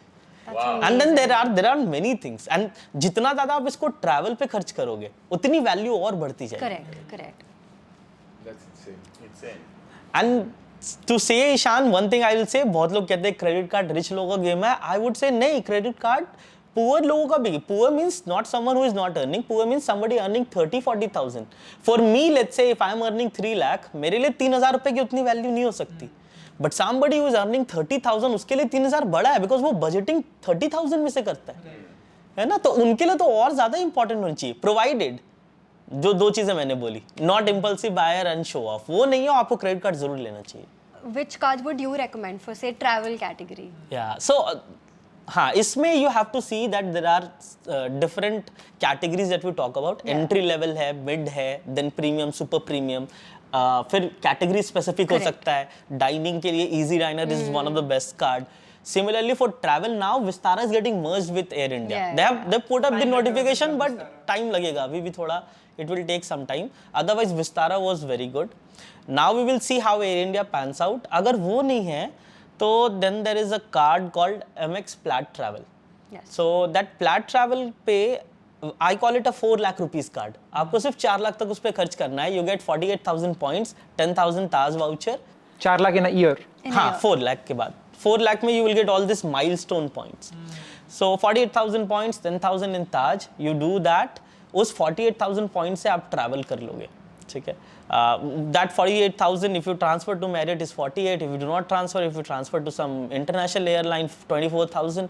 And then there are many things. And जितना ज़्यादा आप इसको travel पे खर्च करोगे, उतनी value और बढ़ती जाएगी. Correct. That's insane. And to say Ishan, one thing I will say, बहुत लोग कहते हैं क्रेडिट कार्ड रिच लोगों का गेम है. I would say नहीं, क्रेडिट कार्ड पुअर लोगों का भी. Poor means not someone who is not earning. Poor means somebody earning 30-40,000. For me, let's say if I am earning 3 lakh, मेरे लिए 3,000 रुपए की उतनी वैल्यू नहीं हो सकती. But somebody who is earning 30,000, उसके लिए 3,000 बड़ा है because वो बजटिंग 30,000 में से करता है ना? तो उनके लिए तो और ज्यादा इंपॉर्टेंट होनी चाहिए. प्रोवाइडेड जो दो चीजें मैंने बोली, not impulsive buyer and show off, वो नहीं हो, आपको क्रेडिट कार्ड जरूर लेना चाहिए. Which cards would you recommend for say travel category? या सो हाँ, इसमें you have to see that there are different categories that we talk about. Entry level है, मिड है, देन प्रीमियम, सुपर प्रीमियम. फिर category specific हो Correct. सकता है. Dining के लिए easy diner is one of the best card. Similarly, for travel now, Vistara is getting merged with Air India. Yeah, They put up the notification, but time लगेगा अभी भी थोड़ा. It will take some time. Otherwise, Vistara was very good. Now we will see how Air India pans out. अगर वो नहीं है, तो then there is a card called MX Plaid Travel. Yes. So that Plaid Travel पे I call it a 4 lakh rupees card. आपको सिर्फ 4 लाख तक उस पर खर्च करना है. You get 48,000 points, 10,000 Taj voucher. 4 lakh in a year. हाँ 4 लाख के बाद 4 लाख में you will get all this milestone points. So 48,000 points, 10,000 in Taj. You do that. उस 48,000 points से आप travel कर लोगे. ठीक है. That 48,000 if you transfer to Marriott is 48. If you do not transfer, if you transfer to some international airline, 24,000.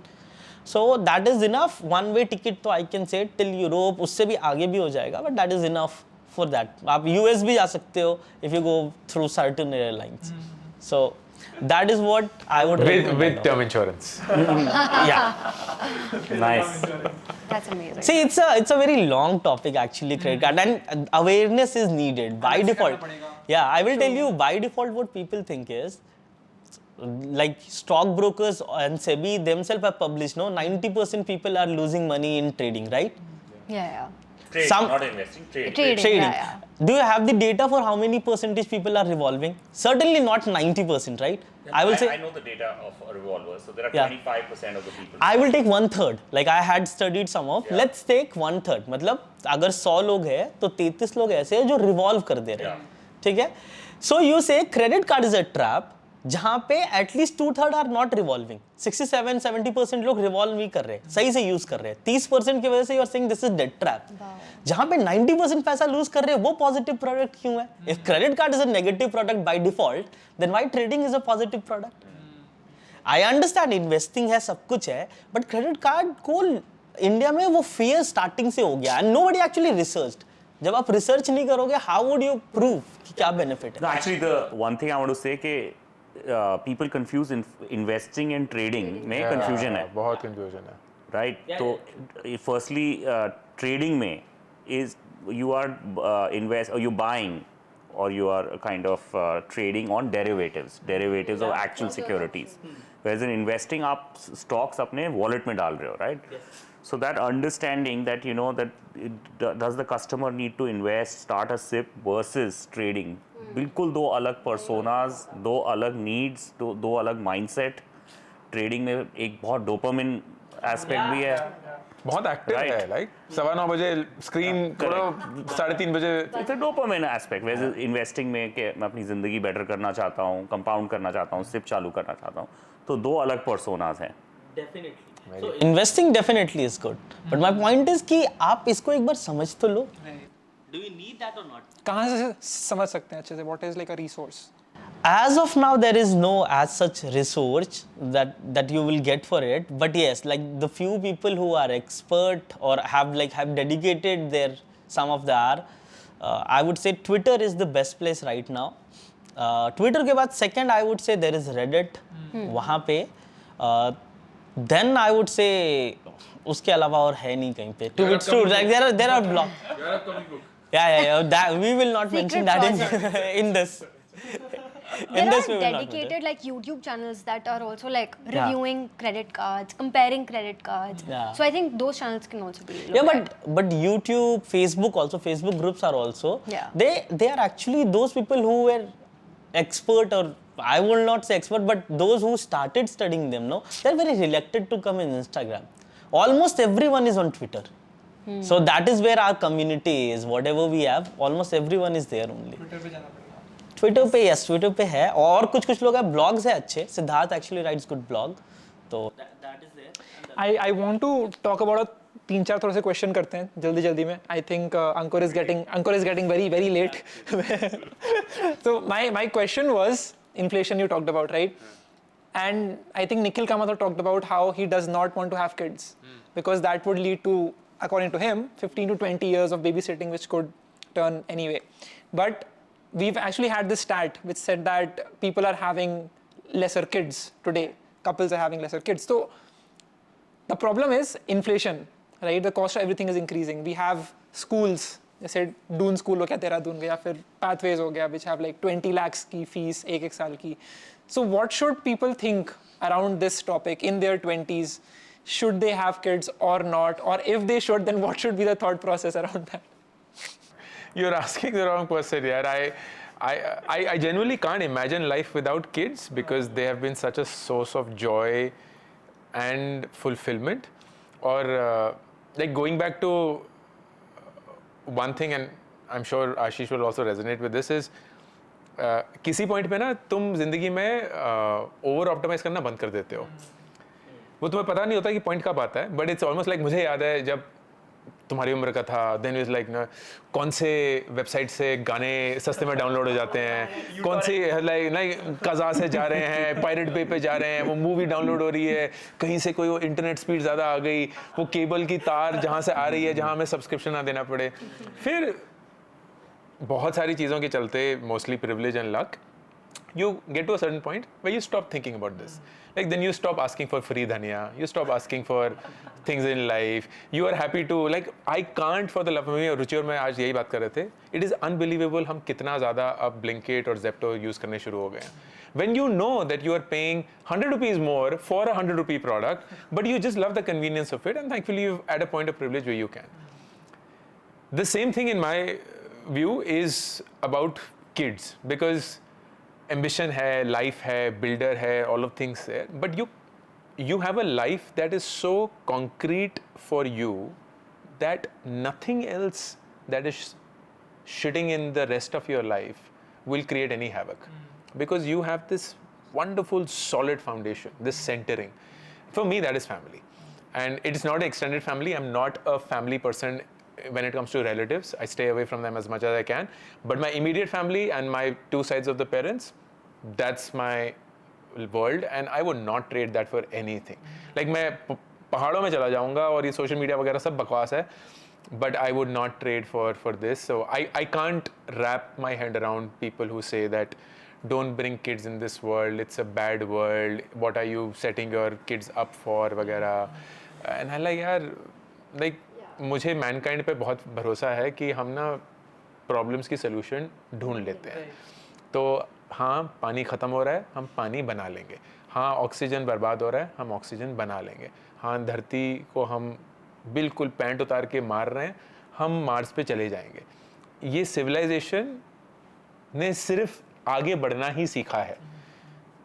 So that is enough. One way ticket तो I can say till Europe. उससे भी आगे भी हो जाएगा. But that is enough for that. आप US भी जा सकते हो if you go through certain airlines. So that is what I would recommend. With term insurance. Yeah. Nice. That's amazing. See, it's a very long topic actually, credit card, and awareness is needed by default. Yeah, I will tell you by default what people think is like stockbrokers and SEBI themselves have published, no, 90% people are losing money in trading, right? Yeah. Trading, Some- not investing. Trading. Trading. Yeah. Do you have the data for how many percentage people are revolving? Certainly not 90%, right? I will say. I know the data of a revolver. So there are Yeah. 25% of the people. I will take 1/3. Like I had studied some of. Yeah. Let's take 1/3. मतलब अगर 100 लोग हैं तो 33 लोग ऐसे हैं जो revolve कर दे रहे हैं. ठीक है? So you say credit card is a trap. जहाँ पे एटलीस्ट 2/3 आर नॉट रिवॉल्विंग. 67-70% लोग रिवॉल्व नहीं कर रहे, सही से यूज कर रहे हैं. 30% की वजह से you are saying this is dead trap. जहाँ पे 90% पैसा लूज कर रहे हैं वो पॉजिटिव प्रोडक्ट क्यों है? If credit card is a negative product by default, then why trading is a positive product? I understand investing है, सब कुछ है, बट क्रेडिट कार्ड को इंडिया में वो फियर स्टार्टिंग से हो गया एंड नोबडी एक्चुअली रिसर्च्ड. जब आप रिसर्च नहीं करोगे, हाउ वुड यू प्रूव कि क्या बेनिफिट है? No, actually, the one thing I want to say कि people confuse investing and trading में confusion है. बहुत confusion है. Right? तो firstly, trading में is you are invest or you buying or you are kind of trading on derivatives of actual securities. Whereas in investing आप stocks अपने wallet में डाल रहे हो, right? So that understanding that you know that does the customer need to invest, start a SIP versus trading, बिल्कुल दो अलग personas, दो अलग needs, दो अलग mindset. Trading में एक बहुत dopamine aspect भी है. बहुत एक्टिव Right. है, लाइक 9:15 बजे स्क्रीन थोड़ा 3:30 बजे. It's a dopamine aspect. Whereas investing में कि मैं अपनी ज़िंदगी better करना चाहता हूँ, compound करना चाहता हूँ, SIP चालू करना चाहता हूँ, तो दो अलग personas हैं. Definitely. So investing definitely is good, but my point is कि आप इसको एक बार समझ तो लो. Do you need that or not? कहाँ से समझ सकते हैं अच्छे से? What is like a resource? As of now, there is no as such research that you will get for it. But yes, like the few people who are expert or have dedicated their some of the hour, I would say Twitter is the best place right now. Twitter के बाद second I would say there is Reddit. वहाँ पे then I would say उसके अलावा और है नहीं कहीं पे. It's true. Like there are blogs. Yeah. That we will not mention that in this. There are dedicated like YouTube channels that are also like reviewing credit cards, comparing credit cards. Yeah. So I think those channels can also be looked Yeah, at. but YouTube, Facebook also, Facebook groups are also. Yeah. They are actually those people who were expert, or I will not say expert, but those who started studying them, no, they're very reluctant to come in Instagram. Almost everyone is on Twitter. So that is where our community is. Whatever we have, almost everyone is there only. Twitter पे yes, Twitter पे है, और कुछ लोग हैं, blogs है अच्छे. Siddharth actually writes good blog, तो that is there. I want to talk about 3-4 थोड़े से क्वेश्चन करते हैं जल्दी में. I think Ankur is getting very late. So my question was inflation you talked about, right? And I think Nikhil Kamath talked about how he does not want to have kids because that would lead to, according to him, 15 to 20 years of babysitting which could turn anyway. But we've actually had this stat which said that people are having lesser kids today. Couples are having lesser kids. So the problem is inflation, right? The cost of everything is increasing. We have schools, जैसे Doon School हो गया, Dehradun, या फिर Pathways हो गया, which have like 20 lakhs की fees एक साल की. So what should people think around this topic in their 20s? Should they have kids or not? Or if they should, then what should be the thought process around that? You're asking the wrong person, yeah. I genuinely can't imagine life without kids because they have been such a source of joy and fulfillment. Or like going back to one thing, and I'm sure Ashish will also resonate with this, is किसी point पे ना तुम जिंदगी में over optimise करना बंद कर देते हो. वो तुम्हें पता नहीं होता कि पॉइंट कब आता है, बट इट्स ऑलमोस्ट लाइक मुझे याद है जब तुम्हारी उम्र का था, देन इज लाइक ना कौन से वेबसाइट से गाने सस्ते में डाउनलोड हो जाते हैं, कौन सी लाइक कज़ा से जा रहे हैं, पायरेट पे पे जा रहे हैं, वो मूवी डाउनलोड हो रही है, कहीं से कोई वो इंटरनेट स्पीड ज़्यादा आ गई, वो केबल की तार जहाँ से आ रही है जहाँ हमें सब्सक्रिप्शन ना देना पड़े. फिर बहुत सारी चीज़ों के चलते, mostly privilege and luck, you get to a certain point where you stop thinking about this. Like then you stop asking for free dhania, you stop asking for things in life, you are happy to, like I can't for the love of me, और रुचि और मैं आज यही बात कर रहे थे, it is unbelievable हम कितना ज़्यादा अब Blinkit और Zepto use करने शुरू हो गए हैं. When you know that you are paying 100 rupees more for a 100 rupee product, but you just love the convenience of it, and thankfully you're at a point of privilege where you can. The same thing in my view is about kids, because ambition है, life है, builder है, all of things there, but you have a life that is so concrete for you that nothing else that is shitting in the rest of your life will create any havoc, because you have this wonderful solid foundation, this centering. For me, that is family, and it is not an extended family. I'm not a family person when it comes to relatives. I stay away from them as much as I can, but my immediate family and my two sides of the parents, that's my world, and I would not trade that for anything. Like मैं पहाड़ों में चला जाऊंगा और ये social media वगैरह सब बकवास है, but I would not trade for this. So I can't wrap my head around people who say that don't bring kids in this world, it's a bad world, what are you setting your kids up for वगैरह. And I'm like यार, like मुझे mankind पे बहुत भरोसा है कि हम ना problems की solution ढूंढ लेते हैं. तो हाँ, पानी ख़त्म हो रहा है, हम पानी बना लेंगे. हाँ, ऑक्सीजन बर्बाद हो रहा है, हम ऑक्सीजन बना लेंगे. हाँ, धरती को हम बिल्कुल पैंट उतार के मार रहे हैं, हम मार्स पे चले जाएंगे. ये सिविलाइजेशन ने सिर्फ आगे बढ़ना ही सीखा है,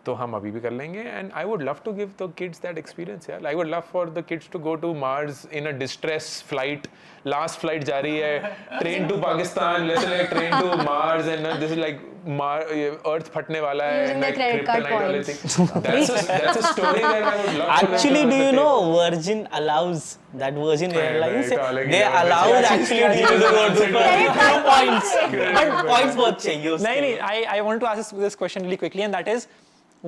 तो हम अभी भी कर लेंगे. And I would love to give the kids that experience यार. I would love for the kids to go to Mars in a distress flight. Last flight जा रही है, train to Pakistan, let's say train to Mars, and this is like earth फटने वाला है, like kryptonite वाले thing. That's a story that I would love. Actually, do you know Virgin allows that Virgin Airlines? They allow actually you to go to points, but points बहुत चाहिए उसके. नहीं, I want to ask this question really quickly, and that is,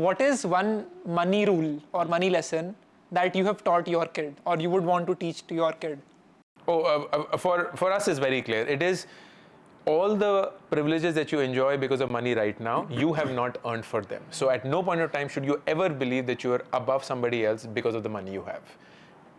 what is one money rule or money lesson that you have taught your kid or you would want to teach to your kid? For us is very clear. It is all the privileges that you enjoy because of money right now, you have not earned for them. So at no point of time should you ever believe that you are above somebody else because of the money you have.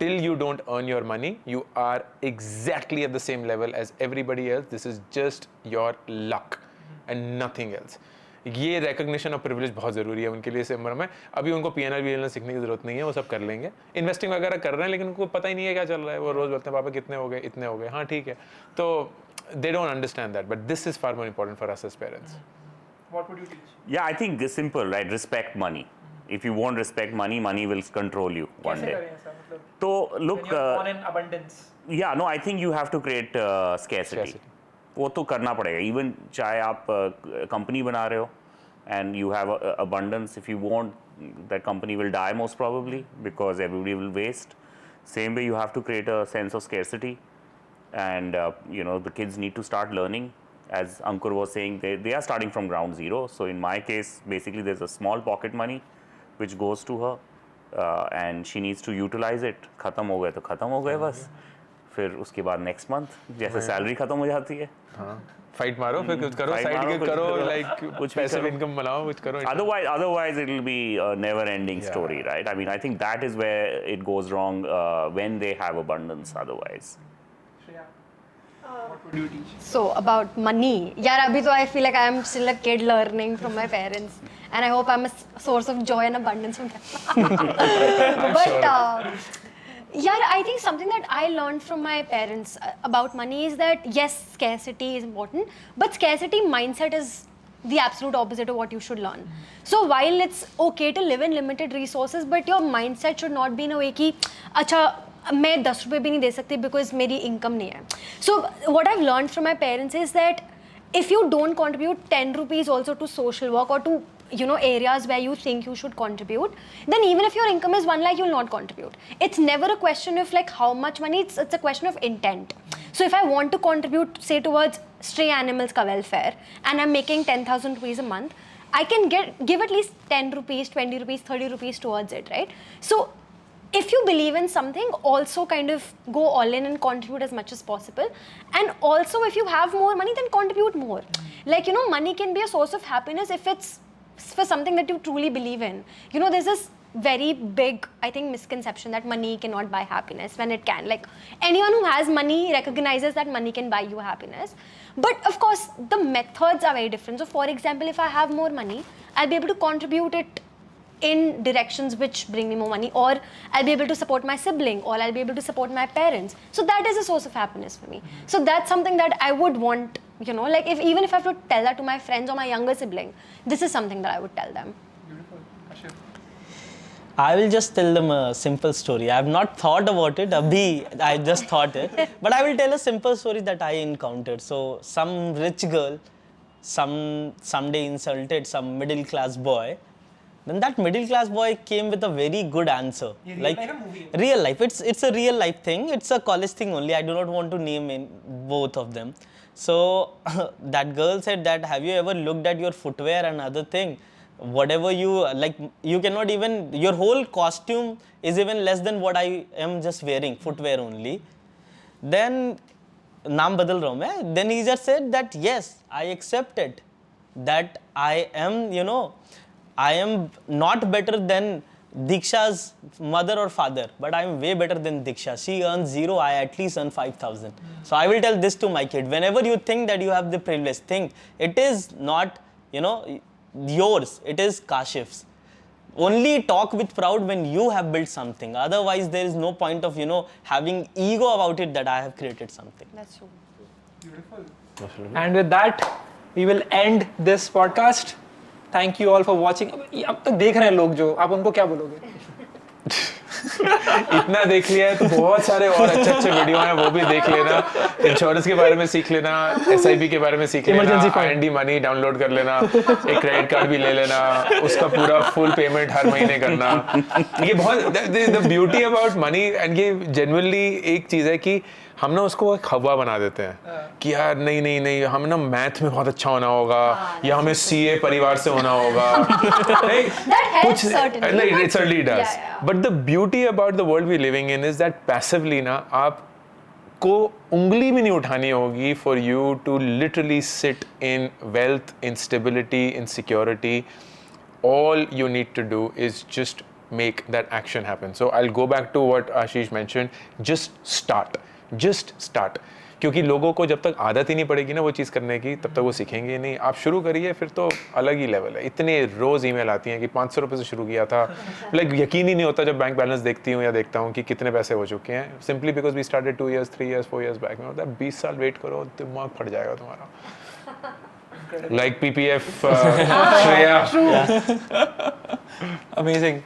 Till you don't earn your money, you are exactly at the same level as everybody else. This is just your luck and nothing else. ये recognition of privilege बहुत ज़रूरी है उनके लिए इस उम्र में. अभी उनको PNL सीखने की ज़रूरत नहीं है, वो सब कर लेंगे. इन्वेस्टिंग वगैरह कर रहे हैं, लेकिन उनको पता ही नहीं है क्या चल रहा है. वो रोज़ बोलते हैं पापा कितने हो गए, इतने हो गए, हाँ ठीक है. तो they don't understand that, but this is far more important for us as parents. What would you teach? Yeah, I think it's simple, right? Respect money. If you won't respect money, money will control you one day. So look, when you're born in abundance. Yeah, no, I think you have to create scarcity. वो तो करना पड़ेगा. Even चाहे आप company बना रहे हो and you have abundance, if you won't, that company will die most probably because everybody will waste. Same way, you have to create a sense of scarcity. And you know, the kids need to start learning. As Ankur was saying, they are starting from ground zero. So in my case, basically there's a small pocket money which goes to her, and she needs to utilize it. खत्म हो गए तो खत्म हो गए बस. फिर उसके बाद next month जैसे salary खत्म हो जाती है. हाँ, fight मारो, फिर कुछ करो, side gig करो, like कुछ passive income बनाओ, कुछ करो. Otherwise it will be a never-ending story, right? I mean, I think that is where it goes wrong when they have abundance. Otherwise. So about money, yaar, abhi to I feel like I am still a kid learning from my parents, and I hope I'm a source of joy and abundance from them. But yeah, I think something that I learned from my parents about money is that yes, scarcity is important, but scarcity mindset is the absolute opposite of what you should learn. So while it's okay to live in limited resources, but your mindset should not be in a way कि अच्छा मैं 10 रुपए भी नहीं दे सकती because मेरी income नहीं है. So what I've learned from my parents is that if you don't contribute 10 rupees also to social work or to areas where you think you should contribute, then even if your income is 1 lakh, you'll not contribute. It's never a question of like how much money, it's a question of intent. So if I want to contribute, say, towards stray animals ka welfare, and I'm making 10,000 rupees a month, I can give at least 10 rupees, 20 rupees, 30 rupees towards it, right? So if you believe in something, also kind of go all in and contribute as much as possible. And also if you have more money, then contribute more. Like, money can be a source of happiness if it's for something that you truly believe in. There's this very big, I think, misconception that money cannot buy happiness when it can. Like, anyone who has money recognizes that money can buy you happiness. But of course, the methods are very different. So for example, if I have more money, I'll be able to contribute it in directions which bring me more money, or I'll be able to support my sibling, or I'll be able to support my parents. So that is a source of happiness for me. So that's something that I would want, like even if I have to tell that to my friends or my younger sibling, this is something that I would tell them. I will just tell them a simple story. I have not thought about it. Abhi, I just thought it. But I will tell a simple story that I encountered. So some rich girl someday insulted some middle class boy. Then that middle class boy came with a very good answer. Like real life. It's a real life thing. It's a college thing only. I do not want to name in both of them. So that girl said that, have you ever looked at your footwear and other thing? Whatever you like, you cannot even, your whole costume is even less than what I am just wearing, footwear only. Then naam badal raha hu main. Then he just said that yes, I accept it, that I am, I am not better than Diksha's mother or father, but I am way better than Diksha. She earns 0, I at least earn 5,000. So I will tell this to my kid. Whenever you think that you have the privilege, think it is not, yours, it is Kashif's. Only talk with proud when you have built something. Otherwise, there is no point of, having ego about it that I have created something. That's true. Beautiful. And with that, we will end this podcast. Thank you all for watching. अब तक देख रहे हैं लोग जो, आप उनको क्या बोलोगे? इतना देख लिया है तो बहुत सारे और अच्छे वीडियो हैं, वो भी देख लेना. इंश्योरेंस के बारे में सीख लेना, SIP के बारे में सीख लेना, IND मनी डाउनलोड कर लेना, एक क्रेडिट कार्ड भी ले लेना, उसका पूरा फुल पेमेंट हर महीने करना. ये बहुत the beauty about money, and ये जेन्युइनली एक चीज है कि हम ना उसको एक हवा बना देते हैं कि यार नहीं हम ना मैथ में बहुत अच्छा होना होगा, या हमें CA परिवार से होना होगा. That helps it certainly does. But the beauty about the world we're living in is that passively ना आपको उंगली भी नहीं उठानी होगी for you to literally sit in wealth, in stability, in security. All you need to do is just make that action happen. So I'll go back to what Ashish mentioned. Just start. क्योंकि लोगों को जब तक आदत ही नहीं पड़ेगी ना वो चीज़ करने की, तब तक वो सीखेंगे नहीं. आप शुरू करिए, फिर तो अलग ही लेवल है. इतने रोज़ ईमेल आती हैं कि 500 रुपये से शुरू किया था. लाइक यकीन ही नहीं होता जब बैंक बैलेंस देखती हूँ या देखता हूँ कि कितने पैसे हो चुके हैं. Simply because we started 2 years, 3 years, 4 years back. में होता है 20 साल वेट करो, दिमाग फट जाएगा तुम्हारा. Like PPF Shreya. Amazing.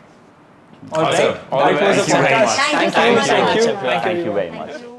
Awesome. All the best. Thank you very much. Thank you very much.